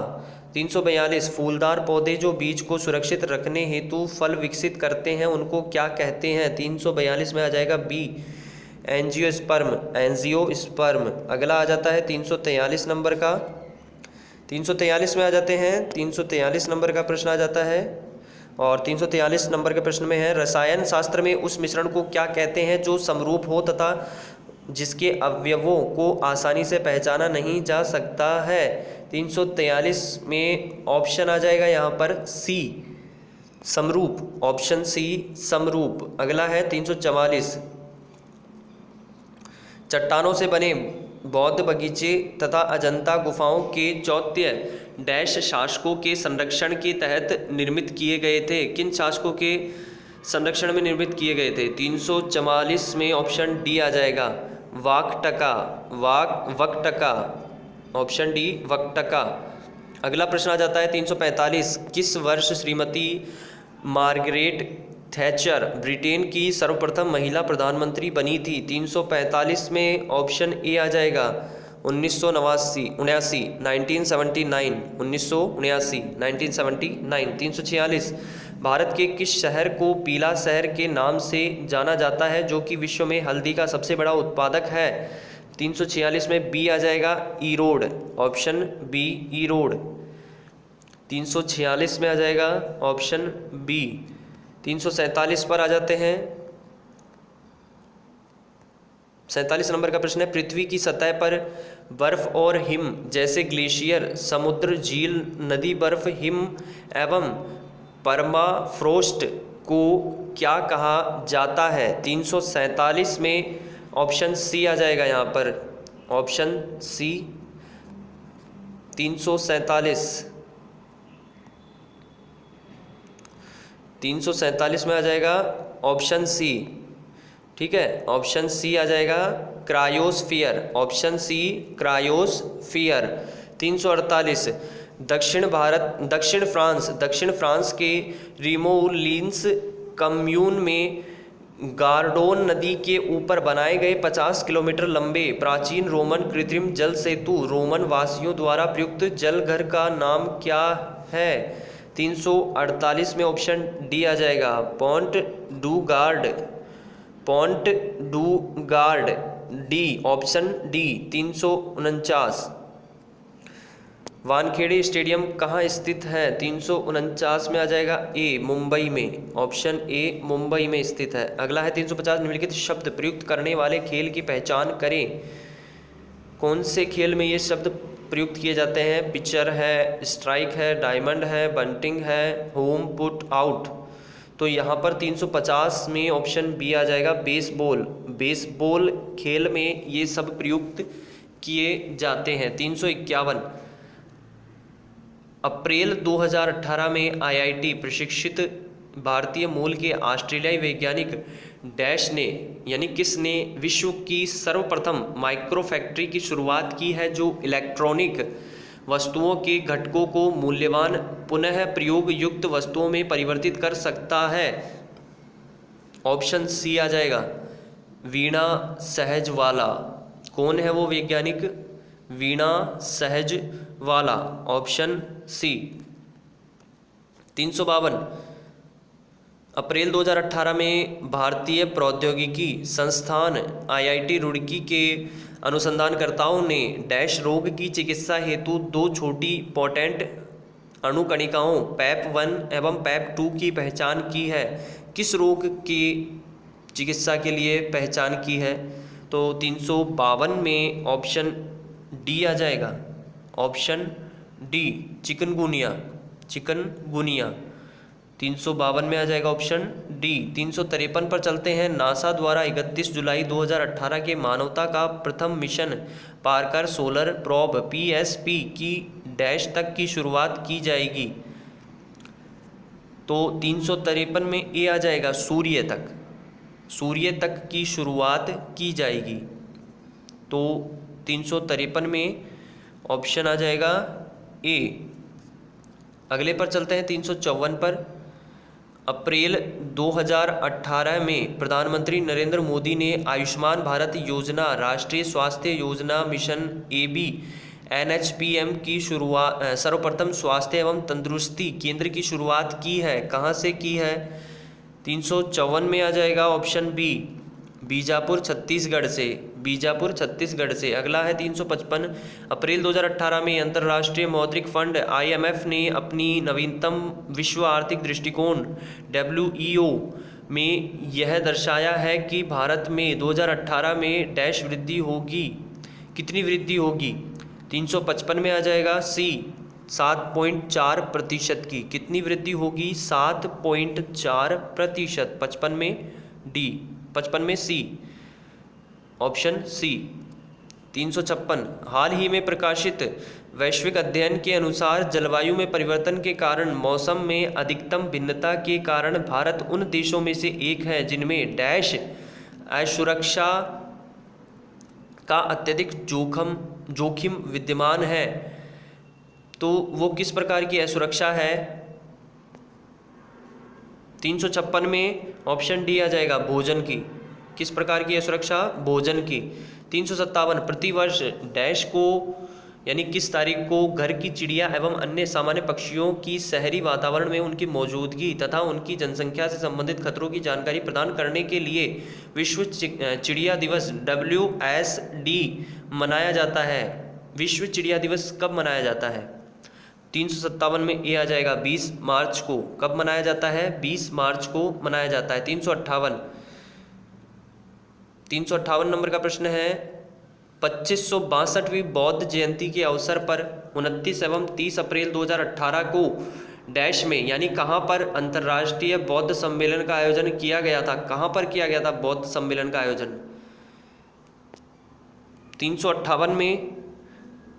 342 फूलदार पौधे जो बीज को सुरक्षित रखने हेतु फल विकसित करते हैं, उनको क्या कहते हैं? 342 में आ जाएगा बी एंजियोस्पर्म। अगला आ जाता है 343 नंबर का। 343 में आ जाते हैं, 343 नंबर का प्रश्न आ जाता है और 343 नंबर के प्रश्न में है, रसायन शास्त्र में उस मिश्रण को क्या कहते हैं जो समरूप हो तथा जिसके अवयवों को आसानी से पहचाना नहीं जा सकता है? 343 में ऑप्शन आ जाएगा यहाँ पर सी समरूप, ऑप्शन सी समरूप। अगला है 344 चट्टानों से बने बौद्ध बगीचे तथा अजंता गुफाओं के चौत्य डैश शासकों के संरक्षण के तहत निर्मित किए गए थे? किन शासकों के संरक्षण में निर्मित किए गए थे? 344 में ऑप्शन डी आ जाएगा वक्टका, ऑप्शन डी वक्टका। अगला प्रश्न आ जाता है 345 किस वर्ष श्रीमती मार्गरेट थैचर ब्रिटेन की सर्वप्रथम महिला प्रधानमंत्री बनी थी? 345 में ऑप्शन ए आ जाएगा 1979। 346 भारत के किस शहर को पीला शहर के नाम से जाना जाता है जो कि विश्व में हल्दी का सबसे बड़ा उत्पादक है? 346 में बी आ जाएगा ईरोड, ऑप्शन बी ईरोड। 346 में आ जाएगा ऑप्शन बी। 347 पर आ जाते हैं, 47 नंबर का प्रश्न है, पृथ्वी की सतह पर बर्फ और हिम जैसे ग्लेशियर, समुद्र, झील, नदी, बर्फ, हिम एवं परमाफ्रोस्ट को क्या कहा जाता है? 347 में ऑप्शन सी आ जाएगा यहाँ पर, ऑप्शन सी 347 में आ जाएगा ऑप्शन सी। ठीक है, ऑप्शन सी आ जाएगा क्रायोस्फियर, ऑप्शन सी क्रायोस्फियर। 348 दक्षिण फ्रांस के रिमोलिन्स कम्यून में गार्डोन नदी के ऊपर बनाए गए 50 किलोमीटर लंबे प्राचीन रोमन कृत्रिम जल सेतु रोमन वासियों द्वारा प्रयुक्त जलघर का नाम क्या है? 348 में ऑप्शन डी आ जाएगा, point do guard, D, option D. 349 Wankhede stadium कहाँ स्थित है? 349 में आ जाएगा ए, मुंबई में, ऑप्शन ए मुंबई में स्थित है। अगला है 350 निम्नलिखित शब्द प्रयुक्त करने वाले खेल की पहचान करें। कौन से खेल में ये शब्द प्रयुक्त किए जाते हैं? पिचर है, स्ट्राइक है, डायमंड है, बंटिंग है, होम पुट आउट। तो यहाँ पर 350 में ऑप्शन बी आ जाएगा, बेसबॉल। बेसबॉल खेल में ये सब प्रयुक्त किए जाते हैं। 351 अप्रैल 2018 में आईआईटी प्रशिक्षित भारतीय मूल के ऑस्ट्रेलियाई वैज्ञानिक डैश ने यानी किसने विश्व की सर्वप्रथम माइक्रो फैक्ट्री की शुरुआत की है जो इलेक्ट्रॉनिक वस्तुओं के घटकों को मूल्यवान पुनः प्रयोग युक्त वस्तुओं में परिवर्तित कर सकता है? ऑप्शन सी आ जाएगा, वीणा सहजवाला। कौन है वो वैज्ञानिक? वीणा सहजवाला, ऑप्शन सी। 352 अप्रैल 2018 में भारतीय प्रौद्योगिकी संस्थान आईआईटी रुड़की के अनुसंधानकर्ताओं ने डैश रोग की चिकित्सा हेतु 2 छोटी पोटेंट अणुकणिकाओं पैप 1 एवं पैप 2 की पहचान की है। किस रोग की चिकित्सा के लिए पहचान की है? तो 352 में ऑप्शन डी आ जाएगा, ऑप्शन डी, चिकनगुनिया। 352 में आ जाएगा ऑप्शन डी। 353 पर चलते हैं। नासा द्वारा 31 जुलाई 2018 के मानवता का प्रथम mission Parker solar probe PSP की डैश तक की शुरुआत की जाएगी? तो 353 में ए आ जाएगा, सूर्य तक की शुरुआत की जाएगी। तो 353 में ऑप्शन आ जाएगा ए। अगले पर चलते हैं 354 पर। अप्रैल 2018 में प्रधानमंत्री नरेंद्र मोदी ने आयुष्मान भारत योजना, राष्ट्रीय स्वास्थ्य योजना मिशन AB NHPM की शुरुआत सर्वप्रथम स्वास्थ्य एवं तंदुरुस्ती केंद्र की शुरुआत की है। कहाँ से की है? 354 में आ जाएगा ऑप्शन बी, बीजापुर छत्तीसगढ़ से। अगला है 355 अप्रैल 2018 में अंतर्राष्ट्रीय मौद्रिक फंड IMF ने अपनी नवीनतम विश्व आर्थिक दृष्टिकोण WEO में यह दर्शाया है कि भारत में 2018 में डैश वृद्धि होगी। कितनी वृद्धि होगी? 355 में आ जाएगा सी, 7.4% की। कितनी वृद्धि होगी? 7.4%। 55 में डी, 55 में सी, ऑप्शन सी। 356 हाल ही में प्रकाशित वैश्विक अध्ययन के अनुसार जलवायु में परिवर्तन के कारण मौसम में अधिकतम भिन्नता के कारण भारत उन देशों में से एक है जिनमें डैश असुरक्षा का अत्यधिक जोखिम विद्यमान है। तो वो किस प्रकार की असुरक्षा है? 356 में ऑप्शन डी आ जाएगा, भोजन की। किस प्रकार की असुरक्षा? भोजन की। 357 प्रतिवर्ष डैश को यानी किस तारीख को घर की चिड़िया एवं अन्य सामान्य पक्षियों की शहरी वातावरण में उनकी मौजूदगी तथा उनकी जनसंख्या से संबंधित खतरों की जानकारी प्रदान करने के लिए विश्व चिड़िया दिवस WSD मनाया जाता है? विश्व चिड़िया दिवस कब मनाया जाता है? 357 में ए आ जाएगा, 20 मार्च को। कब मनाया जाता है? 20 मार्च को मनाया जाता है। 358 358 नंबर का प्रश्न है, 2562वीं बौद्ध जयंती के अवसर पर 29 एवं 30 अप्रैल 2018 को डैश में यानी कहाँ पर अंतर्राष्ट्रीय बौद्ध सम्मेलन का आयोजन किया गया था? कहाँ पर किया गया था बौद्ध सम्मेलन का आयोजन? 358 में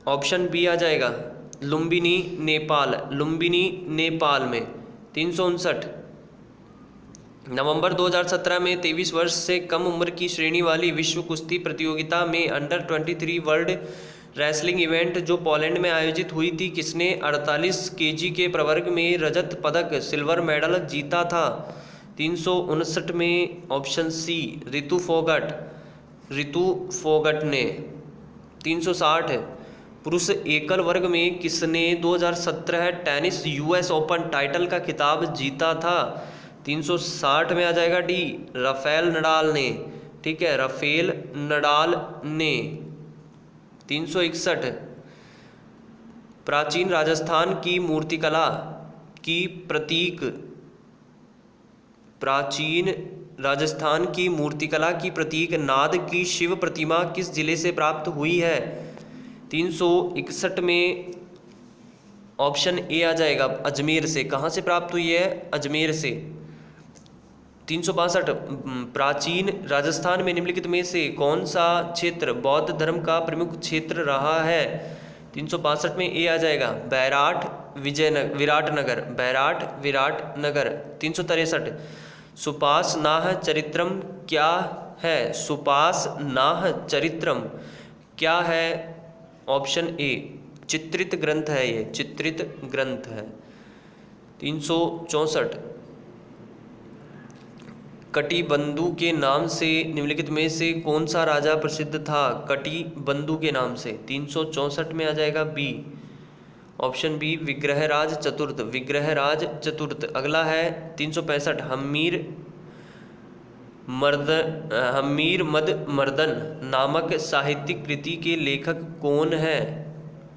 ऑप्शन बी आ जाएगा, लुम्बिनी नेपाल, लुम्बिनी नेपाल में। 359, नवंबर 2017 में 23 वर्ष से कम उम्र की श्रेणी वाली विश्व कुश्ती प्रतियोगिता में अंडर 23 वर्ल्ड रेसलिंग इवेंट जो पोलैंड में आयोजित हुई थी, किसने 48 केजी के प्रवर्ग में रजत पदक सिल्वर मेडल जीता था? 359 में ऑप्शन सी रितु फोगट, रितु फोगट ने। 360, पुरुष एकल वर्ग में किसने 2017 टेनिस यूएस ओपन टाइटल का खिताब जीता था? 360 में आ जाएगा डी, राफेल नडाल ने। ठीक है, राफेल नडाल ने। 361, प्राचीन राजस्थान की मूर्तिकला की प्रतीक, प्राचीन राजस्थान की मूर्तिकला की प्रतीक नाद की शिव प्रतिमा किस जिले से प्राप्त हुई है? 361 में ऑप्शन ए आ जाएगा, अजमेर से। कहाँ से प्राप्त हुई है? अजमेर से। 362, प्राचीन राजस्थान में निम्नलिखित में से कौन सा क्षेत्र बौद्ध धर्म का प्रमुख क्षेत्र रहा है? 362 में ए आ जाएगा, बैराट विराटनगर, बैराट विराटनगर। 363, सुपासनाह चरित्रम क्या है? सुपासनाह चरित्रम क्या है? ऑप्शन ए, चित्रित ग्रंथ है, ये चित्रित ग्रंथ है। 364, कटिबंधु के नाम से निम्नलिखित में से कौन सा राजा प्रसिद्ध था? कटिबंधु के नाम से। 364 में आ जाएगा बी, ऑप्शन बी, विग्रहराज चतुर्थ, विग्रहराज चतुर्थ। अगला है 365, हम्मीर मद मर्दन नामक साहित्यिक कृति के लेखक कौन है?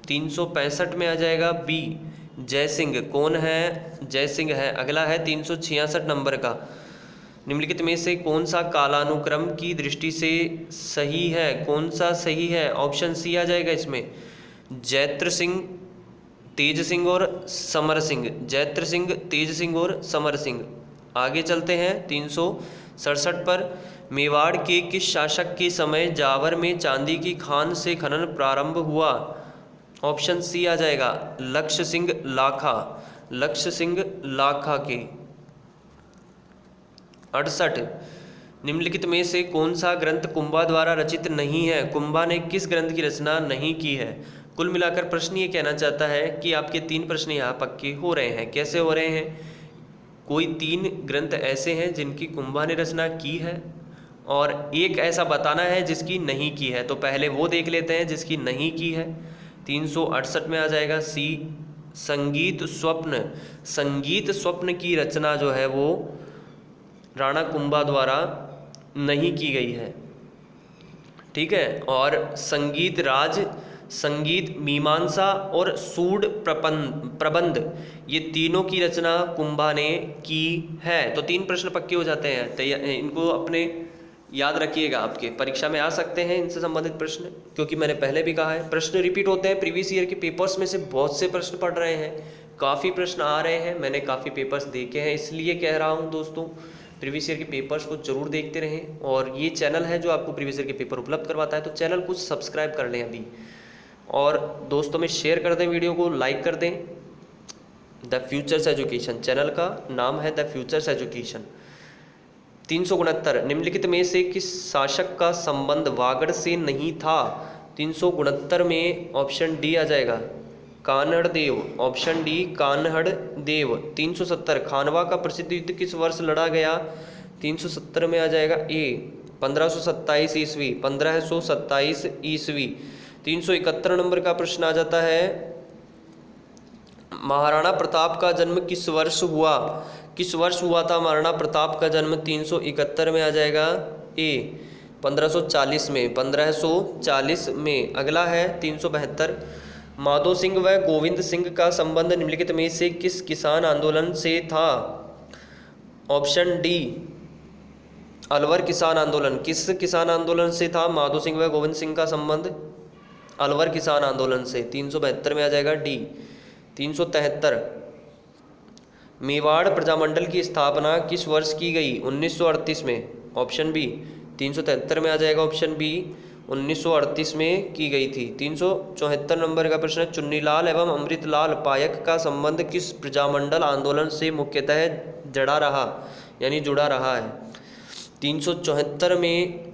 365 में आ जाएगा बी, जयसिंह। कौन है? जयसिंह है। अगला है 366 नंबर का, निम्नलिखित में से कौन सा कालानुक्रम की दृष्टि से सही है? कौन सा सही है? ऑप्शन सी आ जाएगा इसमें, जैत्र सिंह, तेज सिंह और समर सिंह, जैत्र सिंह, तेज सिंह और समर सिंह। आगे चलते हैं 367 पर, मेवाड़ के किस शासक के समय जावर में चांदी की खान से खनन प्रारंभ हुआ? ऑप्शन सी आ जाएगा, लक्ष्य सिंह लाखा, लक्ष्य सिंह लाखा के। 68, निम्नलिखित में से कौन सा ग्रंथ कुंभा द्वारा रचित नहीं है? कुंभा ने किस ग्रंथ की रचना नहीं की है? कुल मिलाकर प्रश्न ये कहना चाहता है कि आपके 3 प्रश्न यहाँ पक्के हो रहे हैं। कैसे हो रहे हैं? कोई 3 ग्रंथ ऐसे हैं जिनकी कुंभा ने रचना की है और एक ऐसा बताना है जिसकी नहीं की है। तो पहले वो देख लेते हैं जिसकी नहीं की है। 368 में आ जाएगा सी, संगीत स्वप्न, संगीत स्वप्न की रचना जो है वो राणा कुंभा द्वारा नहीं की गई है। ठीक है, और संगीत राज, संगीत मीमांसा और सूड प्रबंध, ये तीनों की रचना कुंभा ने की है। तो 3 प्रश्न पक्के हो जाते हैं। तो इनको अपने याद रखिएगा, आपके परीक्षा में आ सकते हैं इनसे संबंधित प्रश्न, क्योंकि मैंने पहले भी कहा है प्रश्न रिपीट होते हैं। प्रीवियस ईयर के पेपर्स में से बहुत से प्रश्न पढ़ रहे हैं, काफ़ी प्रश्न आ रहे हैं, मैंने काफ़ी पेपर्स देखे हैं, इसलिए कह रहा हूँ दोस्तों प्रीवियस ईयर के पेपर्स को जरूर देखते रहें। और ये चैनल है जो आपको प्रीवियस ईयर के पेपर उपलब्ध करवाता है, तो चैनल को सब्सक्राइब कर लें अभी, और दोस्तों में शेयर कर दें, वीडियो को लाइक कर दें। द फ्यूचर्स एजुकेशन, चैनल का नाम है द फ्यूचर्स एजुकेशन। 369, निम्नलिखित में से किस शासक का संबंध वागड़ से नहीं था? 369 में ऑप्शन डी आ जाएगा, कान्हड़ देव, ऑप्शन डी कान्हड़ देव। 370, खानवा का प्रसिद्ध युद्ध किस वर्ष लड़ा गया? 370 में आ जाएगा ए, 1527 ईस्वी, 1527 ईस्वी। 371 नंबर का प्रश्न आ जाता है, महाराणा प्रताप का जन्म किस वर्ष हुआ? किस वर्ष हुआ था महाराणा प्रताप का जन्म? 371 में आ जाएगा ए, 1540 में, 1540 में। अगला है 372, माधो सिंह व गोविंद सिंह का संबंध निम्नलिखित में से किस किसान आंदोलन से था? ऑप्शन डी अलवर किसान आंदोलन किस किसान आंदोलन से था? माधो सिंह व गोविंद सिंह का संबंध अलवर किसान आंदोलन से। 372 में आ जाएगा डी। 373 मेवाड़ प्रजामंडल की स्थापना किस वर्ष की गई? 1938 में, ऑप्शन बी। 373 में आ जाएगा ऑप्शन बी, 1938 में की गई थी। 374 नंबर का प्रश्न है, चुन्नीलाल एवं अमृतलाल पायक का संबंध किस प्रजामंडल आंदोलन से मुख्यतः जड़ा रहा, यानी जुड़ा रहा है? 374 में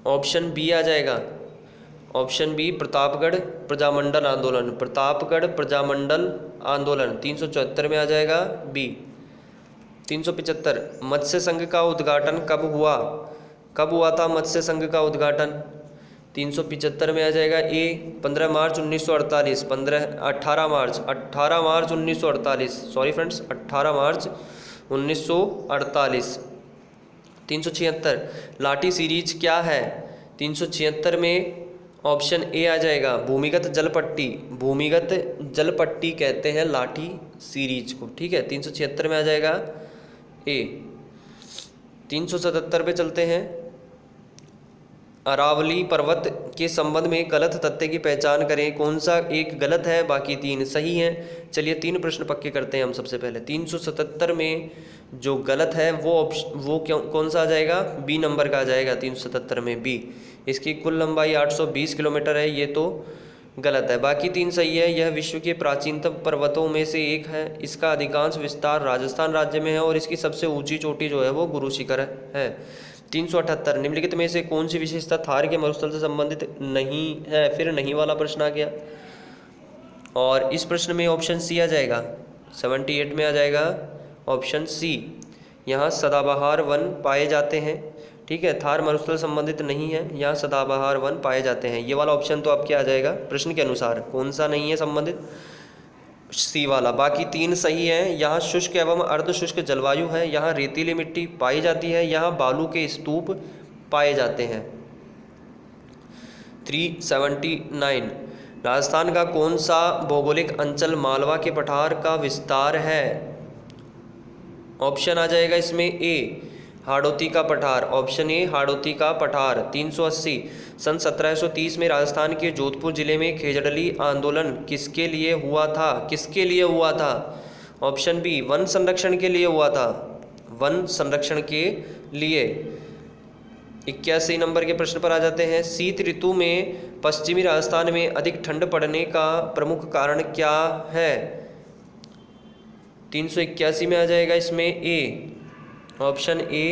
ऑप्शन बी आ जाएगा, ऑप्शन बी, प्रतापगढ़ प्रजामंडल आंदोलन। प्रतापगढ़ प्रजामंडल आंदोलन 374 में आ जाएगा बी। 375 मत्स्य संघ का उद्घाटन कब हुआ? कब हुआ था मत्स्य संघ का उद्घाटन? 375 में आ जाएगा ए, 15 मार्च 1948। 18 मार्च 1948, सॉरी फ्रेंड्स, 18 मार्च 1948। 376 लाठी सीरीज क्या है? 376 में ऑप्शन ए आ जाएगा, भूमिगत जलपट्टी। भूमिगत जलपट्टी कहते हैं लाठी सीरीज को, ठीक है। 376 में आ जाएगा ए। 377 पे चलते हैं, अरावली पर्वत के संबंध में गलत तथ्य की पहचान करें। कौन सा एक गलत है, बाकी 3 सही हैं? चलिए 3 प्रश्न पक्के करते हैं हम सबसे पहले। 377 में जो गलत है वो कौन सा आ जाएगा? बी नंबर का आ जाएगा 377 में, बी। इसकी कुल लंबाई 820 किलोमीटर है, ये तो गलत है। बाकी 3 सही है। यह विश्व के प्राचीनतम पर्वतों में से एक है। इसका अधिकांश विस्तार राजस्थान राज्य में है और इसकी सबसे ऊंची चोटी जो है वो गुरु शिखर है। 378 निम्नलिखित में से कौन सी विशेषता थार के मरुस्थल से संबंधित नहीं है? फिर नहीं वाला प्रश्न आ गया और इस प्रश्न में ऑप्शन सी आ जाएगा। 78 में आ जाएगा ऑप्शन सी। यहाँ सदाबहार वन पाए जाते हैं, ठीक है। थार मरुस्थल संबंधित नहीं है, यहाँ सदाबहार वन पाए जाते हैं। ये वाला ऑप्शन तो आपके आ जाएगा प्रश्न के अनुसार। कौन सा नहीं है संबंधित? सी वाला। बाकी 3 सही हैं। यहाँ शुष्क एवं अर्ध शुष्क जलवायु है, यहाँ रेतीली मिट्टी पाई जाती है, यहाँ बालू के स्तूप पाए जाते हैं। 379 राजस्थान का कौन सा भौगोलिक अंचल मालवा के पठार का विस्तार है? ऑप्शन आ जाएगा इसमें ए, हाड़ौती का पठार। ऑप्शन ए, हाड़ौती का पठार। 380 सन 1730 में राजस्थान के जोधपुर जिले में खेजड़ली आंदोलन किसके लिए हुआ था? किसके लिए हुआ था? ऑप्शन बी, वन संरक्षण के लिए हुआ था। वन संरक्षण के लिए। 81 नंबर के प्रश्न पर आ जाते हैं। शीत ऋतु में पश्चिमी राजस्थान में अधिक ठंड पड़ने का प्रमुख कारण क्या है? 381 में आ जाएगा इसमें ए, ऑप्शन ए,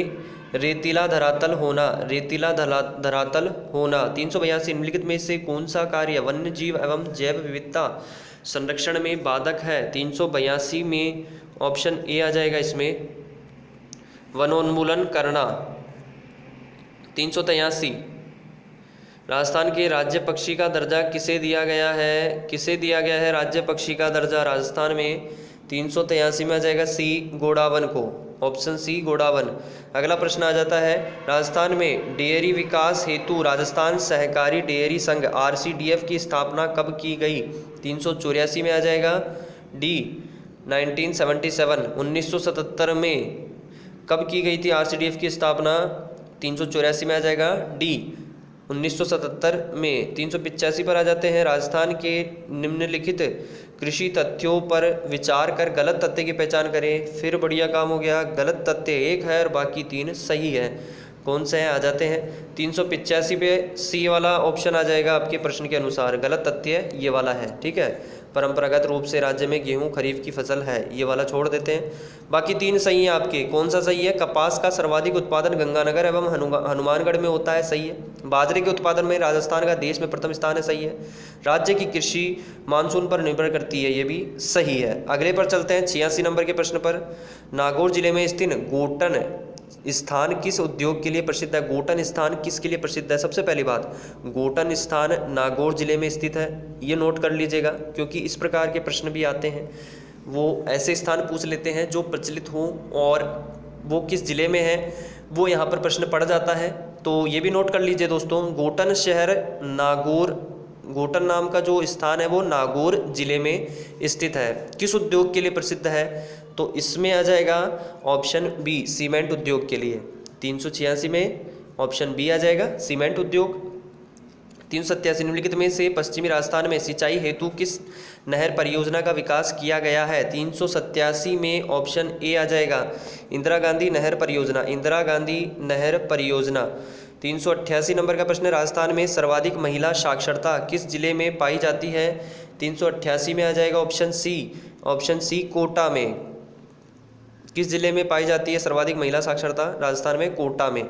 रेतीला धरातल होना। रेतीला धरातल होना। 382 निम्नलिखित में से कौन सा कार्य वन्य जीव एवं जैव विविधता संरक्षण में बाधक है? 382 में ऑप्शन ए आ जाएगा इसमें, वनोन्मूलन करना। 383 राजस्थान के राज्य पक्षी का दर्जा किसे दिया गया है? किसे दिया गया है राज्य पक्षी का दर्जा राजस्थान में? 383 में आ जाएगा सी, गोडावन को। ऑप्शन सी, गोडावन। अगला प्रश्न आ जाता है, राजस्थान में डेयरी विकास हेतु राजस्थान सहकारी डेयरी संघ RCDF की स्थापना कब की गई? 384 में आ जाएगा डी, 1977 1977 में कब की गई थी RCDF की स्थापना? 384 में आ जाएगा डी, 1977 में। 385 पर आ जाते हैं, राजस्थान के निम्नलिखित कृषि तथ्यों पर विचार कर गलत तथ्य की पहचान करें। फिर बढ़िया काम हो गया। गलत तथ्य 1 है और बाकी 3 सही है। कौन से हैं आ जाते हैं। 385 पे सी वाला ऑप्शन आ जाएगा आपके प्रश्न के अनुसार। गलत तथ्य ये वाला है, ठीक है। परंपरागत रूप से राज्य में गेहूं खरीफ की फसल है, ये वाला छोड़ देते हैं। बाकी 3 सही हैं आपके। कौन सा सही है? कपास का सर्वाधिक उत्पादन गंगानगर एवं हनुमानगढ़ में होता है, सही है। बाजरे के उत्पादन में राजस्थान का देश में प्रथम स्थान है, सही है। राज्य की कृषि मानसून पर निर्भर करती है, ये भी सही है। अगले पर चलते हैं 86 नंबर के प्रश्न पर। नागौर जिले में स्थित गोटन स्थान किस उद्योग के लिए प्रसिद्ध है? गोटन स्थान किसके लिए प्रसिद्ध है? सबसे पहली बात, गोटन स्थान नागौर जिले में स्थित है, ये नोट कर लीजिएगा, क्योंकि इस प्रकार के प्रश्न भी आते हैं। वो ऐसे स्थान पूछ लेते हैं जो प्रचलित हों और वो किस जिले में है वो यहाँ पर प्रश्न पड़ जाता है, तो ये भी नोट कर लीजिए दोस्तों। गोटन शहर नागौर, गोटन नाम का जो स्थान है वो नागौर जिले में स्थित है। किस उद्योग के लिए प्रसिद्ध है? तो इसमें आ जाएगा ऑप्शन बी, सीमेंट उद्योग के लिए। 386 में ऑप्शन बी आ जाएगा सीमेंट उद्योग। 387 निम्नलिखित में से पश्चिमी राजस्थान में सिंचाई हेतु किस नहर परियोजना का विकास किया गया है? 387 में ऑप्शन ए आ जाएगा इंदिरा गांधी नहर परियोजना, इंदिरा गांधी नहर परियोजना। 388 नंबर का प्रश्न है, राजस्थान में सर्वाधिक महिला साक्षरता किस जिले में पाई जाती है? 388 में आ जाएगा ऑप्शन सी कोटा में। किस जिले में पाई जाती है सर्वाधिक महिला साक्षरता? राजस्थान में कोटा में।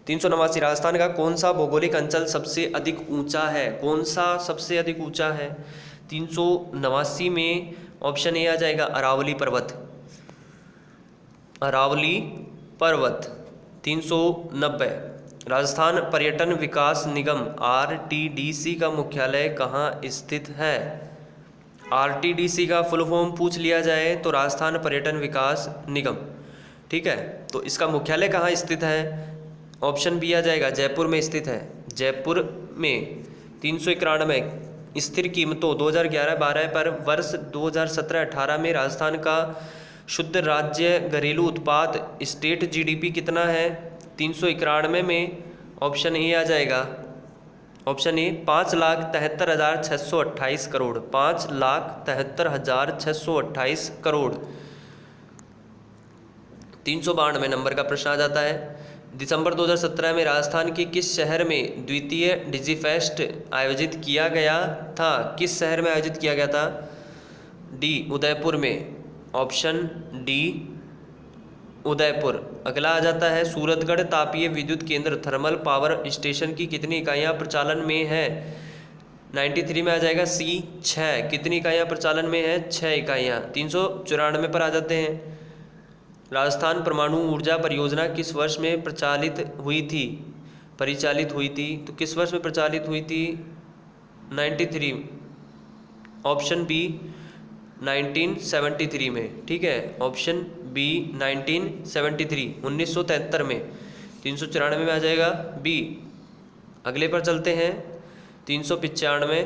389 राजस्थान का कौन सा भौगोलिक अंचल सबसे अधिक ऊंचा है? कौन सा सबसे अधिक ऊंचा है? 389 में ऑप्शन ए आ जाएगा अरावली पर्वत, अरावली पर्वत। 390 राजस्थान पर्यटन विकास निगम आरटीडीसी का मुख्यालय कहाँ स्थित है? आरटीडीसी का फुल फॉर्म पूछ लिया जाए तो राजस्थान पर्यटन विकास निगम, ठीक है। तो इसका मुख्यालय कहाँ स्थित है? ऑप्शन बी आ जाएगा जयपुर में स्थित है, जयपुर में। 391 स्थिर कीमतों 2011-12 पर वर्ष 2017-18 में राजस्थान का शुद्ध राज्य घरेलू उत्पाद स्टेट जीडीपी कितना है? 391 में ऑप्शन ए आ जाएगा, option A 5,73,628 crore, 5,73,628 crore. 392 number का प्रश्न आ जाता है, दिसंबर 2017 में राजस्थान के किस शहर में द्वितीय डिजीफेस्ट आयोजित किया गया था? किस शहर में आयोजित किया गया था? डी उदयपुर में, ऑप्शन डी उदयपुर। अगला आ जाता है, सूरतगढ़ तापीय विद्युत केंद्र थर्मल पावर स्टेशन की कितनी इकाइयाँ प्रचालन में है? 93 में आ जाएगा सी 6। कितनी इकाइयाँ प्रचालन में है? 6 इकाइयाँ। 394 पर आ जाते हैं, राजस्थान परमाणु ऊर्जा परियोजना किस वर्ष में परिचालित हुई थी? तो किस वर्ष में प्रचालित हुई थी? 93, ऑप्शन बी 1973 में, ठीक है, ऑप्शन बी 1973 में। 394 में आ जाएगा बी। अगले पर चलते हैं, 395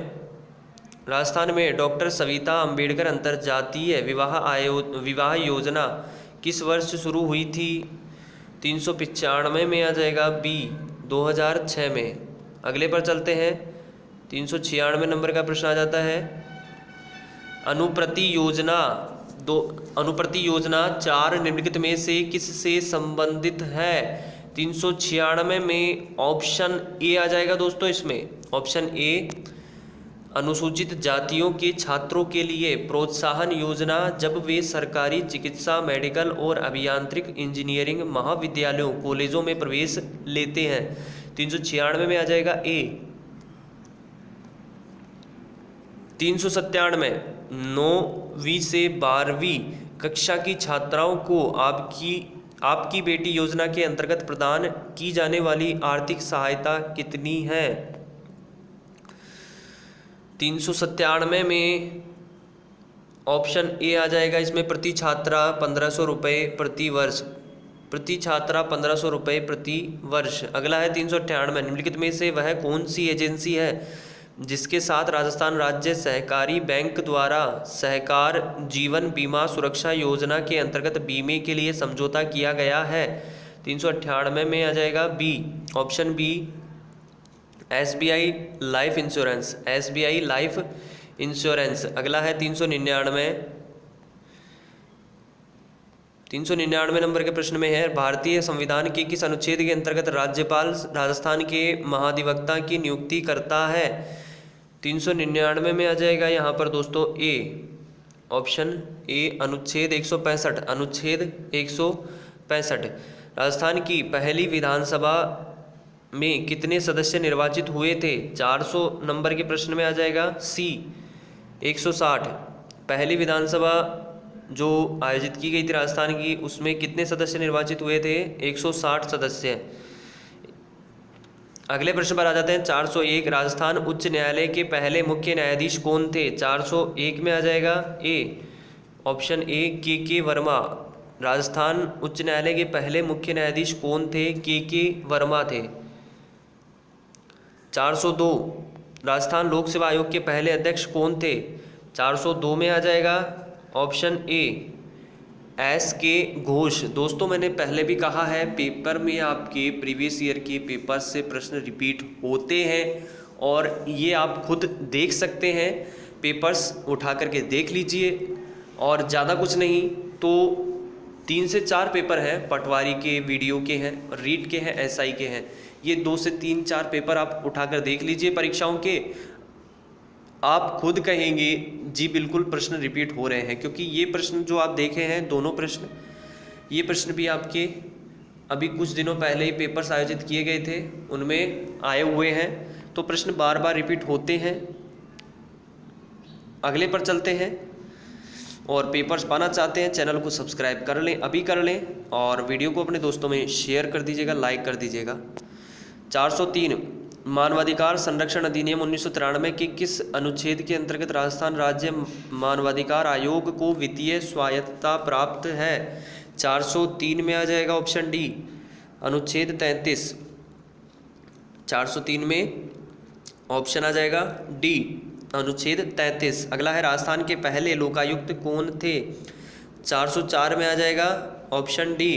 राजस्थान में डॉक्टर सविता अंबेडकर अंतर्जातीय विवाह योजना किस वर्ष शुरू हुई थी? 395 में आ जाएगा बी 2006 में। अगले पर चलते हैं, 396 नंबर का प्रश्न आ जाता है, अनुप्रति योजना 4 निम्नलिखित में से किससे संबंधित है? 396 में ऑप्शन ए आ जाएगा दोस्तों, इसमें ऑप्शन ए अनुसूचित जातियों के छात्रों के लिए प्रोत्साहन योजना जब वे सरकारी चिकित्सा, मेडिकल और अभियांत्रिक इंजीनियरिंग महाविद्यालयों कॉलेजों में प्रवेश लेते हैं। 396 में आ जाएगा ए। 397 9वीं से 12वीं कक्षा की छात्राओं को आपकी बेटी योजना के अंतर्गत प्रदान की जाने वाली आर्थिक सहायता कितनी है? 397 में ऑप्शन ए आ जाएगा, इसमें प्रति छात्रा 1500 रुपये प्रति वर्ष, प्रति छात्रा 1500 रुपये प्रति वर्ष। अगला है 398 निम्नलिखित में से वह कौन सी एजेंसी है जिसके साथ राजस्थान राज्य सहकारी बैंक द्वारा सहकार जीवन बीमा सुरक्षा योजना के अंतर्गत बीमे के लिए समझौता किया गया है? 398 में आ जाएगा B, option B SBI life insurance, SBI life insurance. अगला है 399 नंबर के प्रश्न में है, भारतीय संविधान के किस अनुच्छेद के अंतर्गत राज्यपाल राजस्थान के महाधिवक्ता की नियुक्ति करता है? 399 में आ जाएगा यहाँ पर दोस्तों ए, ऑप्शन ए अनुच्छेद 165, अनुच्छेद 165। राजस्थान की पहली विधानसभा में कितने सदस्य निर्वाचित हुए थे? 400 नंबर के प्रश्न में आ जाएगा सी 160। पहली विधानसभा जो आयोजित की गई थी राजस्थान की, उसमें कितने सदस्य निर्वाचित हुए थे? 160 सदस्य। अगले प्रश्न पर आ जाते हैं, 401 राजस्थान उच्च न्यायालय के पहले मुख्य न्यायाधीश कौन थे? 401 में आ जाएगा ए, ऑप्शन ए के वर्मा। राजस्थान उच्च न्यायालय के पहले मुख्य न्यायाधीश कौन थे? के वर्मा थे। 402 राजस्थान लोक सेवा आयोग के पहले अध्यक्ष कौन थे? 402 में आ जाएगा ऑप्शन ए एस के घोष। दोस्तों मैंने पहले भी कहा है, पेपर में आपके प्रीवियस ईयर के पेपर से प्रश्न रिपीट होते हैं और ये आप खुद देख सकते हैं। पेपर्स उठा करके देख लीजिए और ज़्यादा कुछ नहीं तो 3 से 4 पेपर हैं, पटवारी के, वीडियो के हैं, रीट के हैं, एसआई के हैं। ये 2 से 3-4 पेपर आप उठाकर देख लीजिए परीक्षाओं के। आप खुद कहेंगे जी बिल्कुल प्रश्न रिपीट हो रहे हैं, क्योंकि ये प्रश्न जो आप देखे हैं, दोनों प्रश्न, ये प्रश्न भी आपके अभी कुछ दिनों पहले ही पेपर्स आयोजित किए गए थे, उनमें आए हुए हैं। तो प्रश्न बार बार रिपीट होते हैं। अगले पर चलते हैं, और पेपर्स पाना चाहते हैं चैनल को सब्सक्राइब कर लें, अभी कर लें, और वीडियो को अपने दोस्तों में शेयर कर दीजिएगा, लाइक कर दीजिएगा। 403 मानवाधिकार संरक्षण अधिनियम 1993 के किस अनुच्छेद के अंतर्गत राजस्थान राज्य मानवाधिकार आयोग को वित्तीय स्वायत्तता प्राप्त है? 403 में आ जाएगा ऑप्शन डी, अनुच्छेद 33। 403 में ऑप्शन आ जाएगा डी, अनुच्छेद 33। अगला है, राजस्थान के पहले लोकायुक्त कौन थे? 404 में आ जाएगा ऑप्शन डी,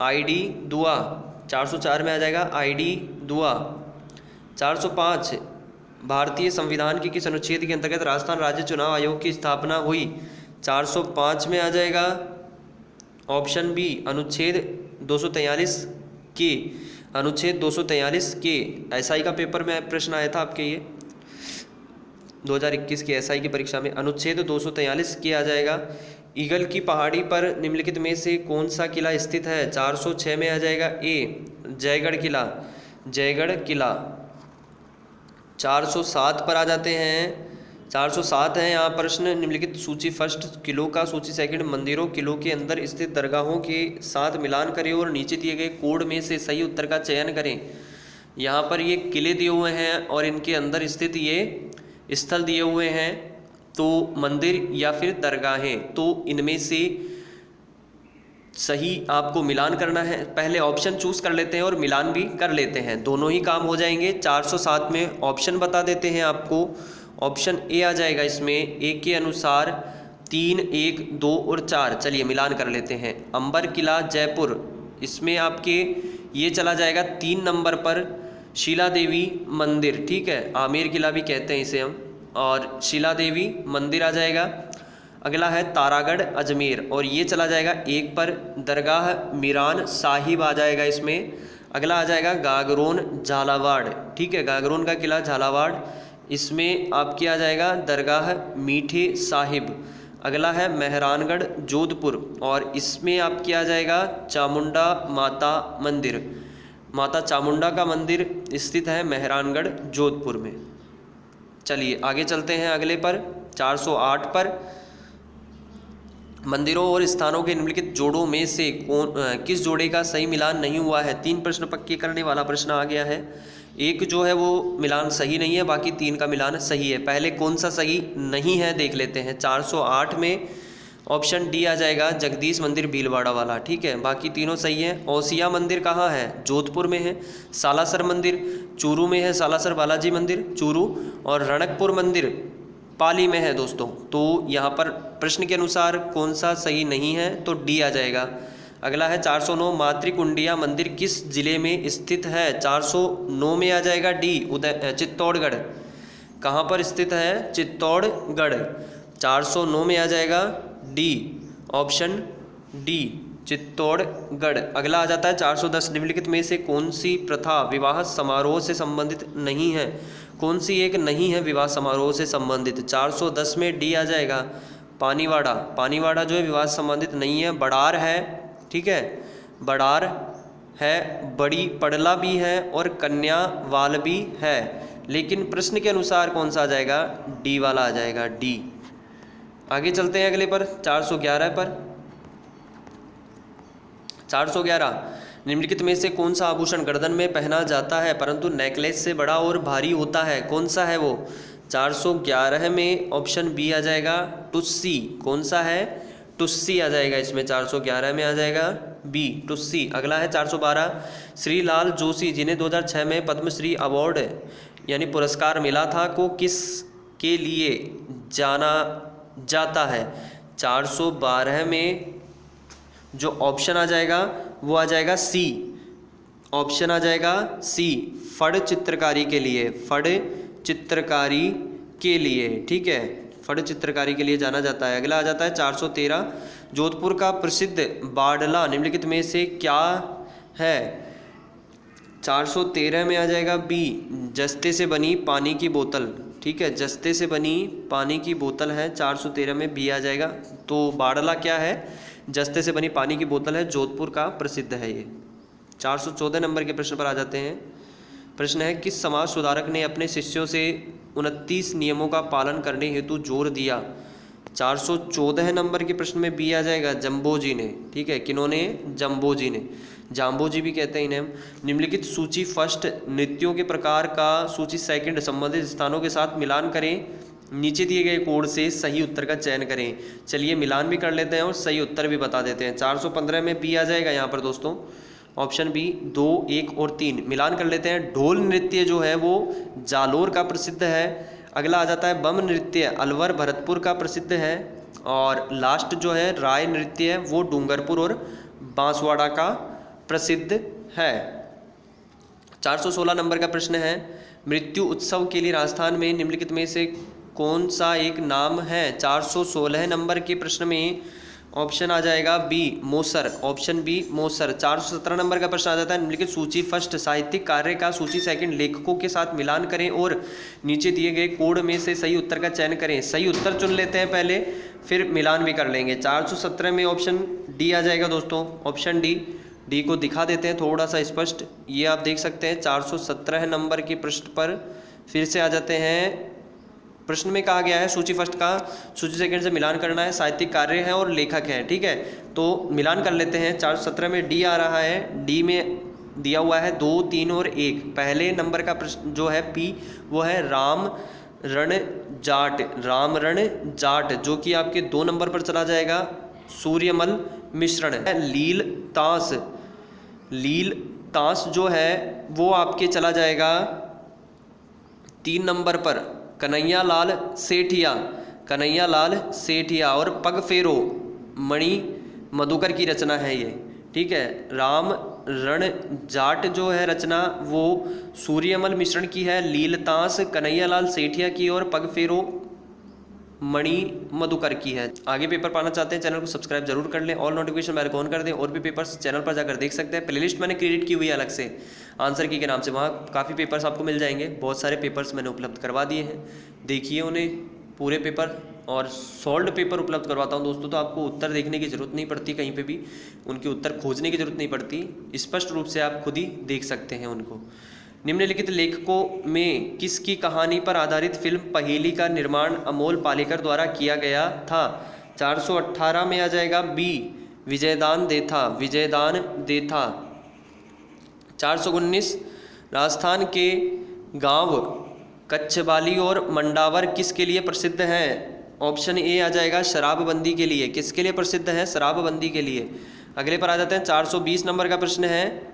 ID दुआ। 404 में आ जाएगा ID दुआ। 405 भारतीय संविधान के किस अनुच्छेद के अंतर्गत राजस्थान राज्य चुनाव आयोग की स्थापना हुई? 405 में आ जाएगा ऑप्शन बी, अनुच्छेद 243 के। अनुच्छेद 243 के एसआई का पेपर में प्रश्न आया था आपके, ये 2021 के एसआई की परीक्षा में। अनुच्छेद 243 के आ जाएगा। ईगल की पहाड़ी पर निम्नलिखित में से कौन सा किला स्थित है? 406 में आ जाएगा ए, जयगढ़ किला। जयगढ़ किला। 407 पर आ जाते हैं। 407 है यहाँ प्रश्न, निम्नलिखित सूची फर्स्ट किलों का, सूची सेकंड मंदिरों, किलों के अंदर स्थित दरगाहों के साथ मिलान करें और नीचे दिए गए कोड में से सही उत्तर का चयन करें। यहाँ पर ये किले दिए हुए हैं और इनके अंदर स्थित ये स्थल दिए हुए हैं, तो मंदिर या फिर दरगाहें, तो इनमें से सही आपको मिलान करना है। पहले ऑप्शन चूज कर लेते हैं और मिलान भी कर लेते हैं, दोनों ही काम हो जाएंगे। 407 में ऑप्शन बता देते हैं आपको। ऑप्शन ए आ जाएगा इसमें, ए के अनुसार 3, 1, 2 और 4। चलिए मिलान कर लेते हैं। अंबर किला जयपुर, इसमें आपके ये चला जाएगा 3 नंबर पर। शीला देवी मंदिर, ठीक है, आमेर किला भी कहते हैं इसे हम, और शीला देवी मंदिर आ जाएगा। अगला है तारागढ़ अजमेर, और ये चला जाएगा 1 पर। दरगाह मीरान साहिब आ जाएगा इसमें। अगला आ जाएगा गागरोन झालावाड़, ठीक है, गागरोन का किला झालावाड़, इसमें आपकी आ जाएगा दरगाह मीठे साहिब। अगला है मेहरानगढ़ जोधपुर, और इसमें आपकी आ जाएगा चामुंडा माता मंदिर। माता चामुंडा का मंदिर स्थित है मेहरानगढ़ जोधपुर में। चलिए आगे चलते हैं अगले पर। 408 पर, मंदिरों और स्थानों के निम्नलिखित जोड़ों में से किस जोड़े का सही मिलान नहीं हुआ है? 3 प्रश्न पक्के करने वाला प्रश्न आ गया है। एक जो है वो मिलान सही नहीं है, बाकी 3 का मिलान सही है। पहले कौन सा सही नहीं है देख लेते हैं। 408 में ऑप्शन डी आ जाएगा, जगदीश मंदिर भीलवाड़ा वाला, ठीक है, बाकी तीनों सही है। औसिया मंदिर कहाँ है? जोधपुर में है। सालासर मंदिर चूरू में है, सालासर बालाजी मंदिर चूरू, और रणकपुर मंदिर पाली में है दोस्तों। तो यहाँ पर प्रश्न के अनुसार कौन सा सही नहीं है, तो डी आ जाएगा। अगला है 409 मातृकुंडिया मंदिर किस जिले में स्थित है? 409 में आ जाएगा डी, चित्तौड़गढ़। कहाँ पर स्थित है? चित्तौड़गढ़। 409 में आ जाएगा डी, ऑप्शन डी, चित्तौड़गढ़। अगला आ जाता है 410, निम्नलिखित में से कौन सी प्रथा विवाह समारोह से संबंधित नहीं है? कौन सी एक नहीं है विवाह समारोह से संबंधित? 410 में डी आ जाएगा, पानीवाड़ा। पानीवाड़ा जो है विवाह से संबंधित नहीं है। बड़ार है, ठीक है, बड़ार है, बड़ी पड़ला भी है और कन्यावाल भी है, लेकिन प्रश्न के अनुसार कौन सा आ जाएगा? डी वाला आ जाएगा, डी। आगे चलते हैं अगले पर, 411 पर। 411, निम्नलिखित में से कौन सा आभूषण गर्दन में पहना जाता है परंतु नेकलेस से बड़ा और भारी होता है? कौन सा है वो? 411 में ऑप्शन बी आ जाएगा, टुस्सी। कौन सा है? टुस्सी आ जाएगा इसमें। 411 में आ जाएगा बी, टुस्सी। अगला है 412, श्री लाल जोशी जिन्हें 2006 में पद्मश्री अवार्ड यानी पुरस्कार मिला था, को किस के लिए जाना जाता है? 412 में जो ऑप्शन आ जाएगा वो आ जाएगा सी। ऑप्शन आ जाएगा सी, फड़ चित्रकारी के लिए, फड़ चित्रकारी के लिए, ठीक है, फड़ चित्रकारी के लिए जाना जाता है। अगला आ जाता है 413, जोधपुर का प्रसिद्ध बाडला निम्नलिखित में से क्या है? 413 में आ जाएगा बी, जस्ते से बनी पानी की बोतल, ठीक है, जस्ते से बनी पानी की बोतल है, 413 में बी आ जाएगा। तो बाडला क्या है? जस्ते से बनी पानी की बोतल है, जोधपुर का प्रसिद्ध है ये। 414 नंबर के प्रश्न पर आ जाते हैं। प्रश्न है, किस समाज सुधारक ने अपने शिष्यों से 29 नियमों का पालन करने हेतु जोर दिया? 414 नंबर के प्रश्न में बी आ जाएगा, जम्बो जी ने, ठीक है, किन्होंने? जम्बो जी ने, जाम्बो जी भी कहते हैं इन्हें हम। निम्नलिखित सूची फर्स्ट नृत्यों के प्रकार का सूची सेकंड संबंधित स्थानों के साथ मिलान करें, नीचे दिए गए कोड से सही उत्तर का चयन करें। चलिए मिलान भी कर लेते हैं और सही उत्तर भी बता देते हैं। 415 में बी आ जाएगा यहाँ पर दोस्तों, ऑप्शन बी, 2, 1 और 3 मिलान कर लेते हैं। ढोल नृत्य जो है वो जालोर का प्रसिद्ध है। अगला आ जाता है बम नृत्य, अलवर भरतपुर का प्रसिद्ध है। और लास्ट जो है राय नृत्य है वो डूंगरपुर और बांसवाड़ा का प्रसिद्ध है। 416 नंबर का प्रश्न है, मृत्यु उत्सव के लिए राजस्थान में निम्नलिखित में से कौन सा एक नाम है? 416 नंबर के प्रश्न में ऑप्शन आ जाएगा बी, मोसर, ऑप्शन बी मोसर। 417 नंबर का प्रश्न आ जाता है, निम्नलिखित सूची फर्स्ट साहित्यिक कार्य का सूची सेकंड लेखकों के साथ मिलान करें और नीचे दिए गए कोड में से सही उत्तर का चयन करें। सही उत्तर चुन लेते हैं पहले, फिर मिलान भी कर लेंगे। 417 में ऑप्शन डी आ जाएगा दोस्तों, ऑप्शन डी को दिखा देते हैं थोड़ा सा स्पष्ट, ये आप देख सकते हैं। 417 नंबर के प्रश्न पर फिर से आ जाते हैं। प्रश्न में कहा गया है सूची फर्स्ट का सूची सेकंड से मिलान करना है, साहित्यिक कार्य है और लेखक है, ठीक है, तो मिलान कर लेते हैं। 417 में डी आ रहा है, डी में दिया हुआ है 2, 3 और 1। पहले नंबर का प्रश्न जो है पी वो है राम रण जाट, राम रण जाट, जो कि आपके 2 नंबर पर चला जाएगा। सूर्यमल मिश्रण है। लील तांस जो है वो आपके चला जाएगा 3 नंबर पर, कन्हैया लाल सेठिया। और पग फेरो मणि मधुकर की रचना है ये, ठीक है। राम रण जाट जो है रचना वो सूर्यमल मिश्रण की है, लीलतांस कन्हैया लाल सेठिया की और पग फेरो मणि मधुकर की है। आगे पेपर पाना चाहते हैं चैनल को सब्सक्राइब जरूर कर लें, ऑल नोटिफिकेशन बेल को ऑन कर दें। और भी पेपर्स चैनल पर जाकर देख सकते हैं, प्लेलिस्ट मैंने क्रिएट की हुई है अलग से आंसर की के नाम से, वहाँ काफ़ी पेपर्स आपको मिल जाएंगे। बहुत सारे पेपर्स मैंने उपलब्ध करवा दिए हैं, देखिए उन्हें पूरे पेपर, और सॉल्व्ड पेपर उपलब्ध करवाता हूँ दोस्तों, तो आपको उत्तर देखने की ज़रूरत नहीं पड़ती, कहीं पे भी उनके उत्तर खोजने की ज़रूरत नहीं पड़ती, स्पष्ट रूप से आप खुद ही देख सकते हैं उनको। निम्नलिखित लेखकों में किसकी कहानी पर आधारित फिल्म पहेली का निर्माण अमोल पालेकर द्वारा किया गया था? 418 में आ जाएगा बी, विजयदान देथा। 419, राजस्थान के गांव कच्छवाली और मंडावर किसके लिए प्रसिद्ध हैं? ऑप्शन ए आ जाएगा शराबबंदी के लिए। किसके लिए प्रसिद्ध है? शराबबंदी के लिए। अगले पर आ जाते हैं 420 नंबर का प्रश्न है,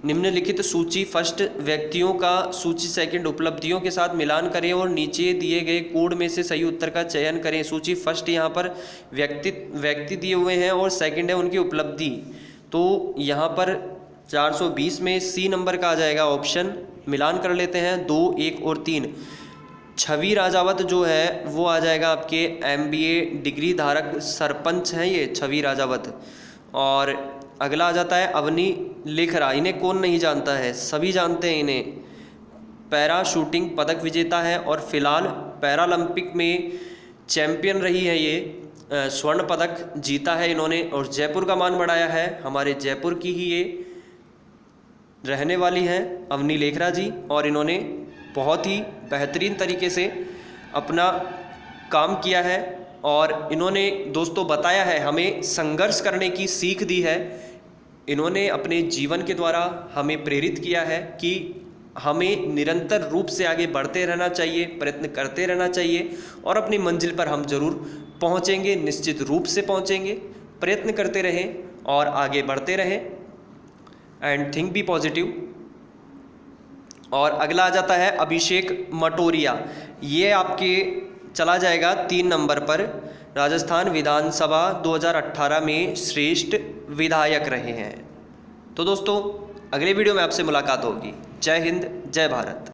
निम्नलिखित सूची फर्स्ट व्यक्तियों का सूची सेकंड उपलब्धियों के साथ मिलान करें और नीचे दिए गए कोड में से सही उत्तर का चयन करें। सूची फर्स्ट यहाँ पर व्यक्ति दिए हुए हैं और सेकंड है उनकी उपलब्धि, तो यहाँ पर 420 में सी नंबर का आ जाएगा ऑप्शन। मिलान कर लेते हैं 2, 1 और 3। छवि राजावत जो है वो आ जाएगा आपके MBA डिग्री धारक सरपंच हैं ये छवि राजावत। और अगला आ जाता है अवनी लेखरा, इन्हें कौन नहीं जानता है, सभी जानते हैं इन्हें। पैरा शूटिंग पदक विजेता है और फिलहाल पैरालंपिक में चैंपियन रही है ये, स्वर्ण पदक जीता है इन्होंने और जयपुर का मान बढ़ाया है। हमारे जयपुर की ही ये रहने वाली हैं अवनी लेखरा जी, और इन्होंने बहुत ही बेहतरीन तरीके से अपना काम किया है और इन्होंने दोस्तों बताया है, हमें संघर्ष करने की सीख दी है। इन्होंने अपने जीवन के द्वारा हमें प्रेरित किया है कि हमें निरंतर रूप से आगे बढ़ते रहना चाहिए, प्रयत्न करते रहना चाहिए और अपनी मंजिल पर हम जरूर पहुंचेंगे, निश्चित रूप से पहुंचेंगे। प्रयत्न करते रहें और आगे बढ़ते रहें एंड थिंक बी पॉजिटिव। और अगला आ जाता है अभिषेक मटोरिया, ये आपके चला जाएगा 3 नंबर पर। राजस्थान विधानसभा 2018 में श्रेष्ठ विधायक रहे हैं। तो दोस्तों अगले वीडियो में आपसे मुलाकात होगी। जय हिंद, जय भारत।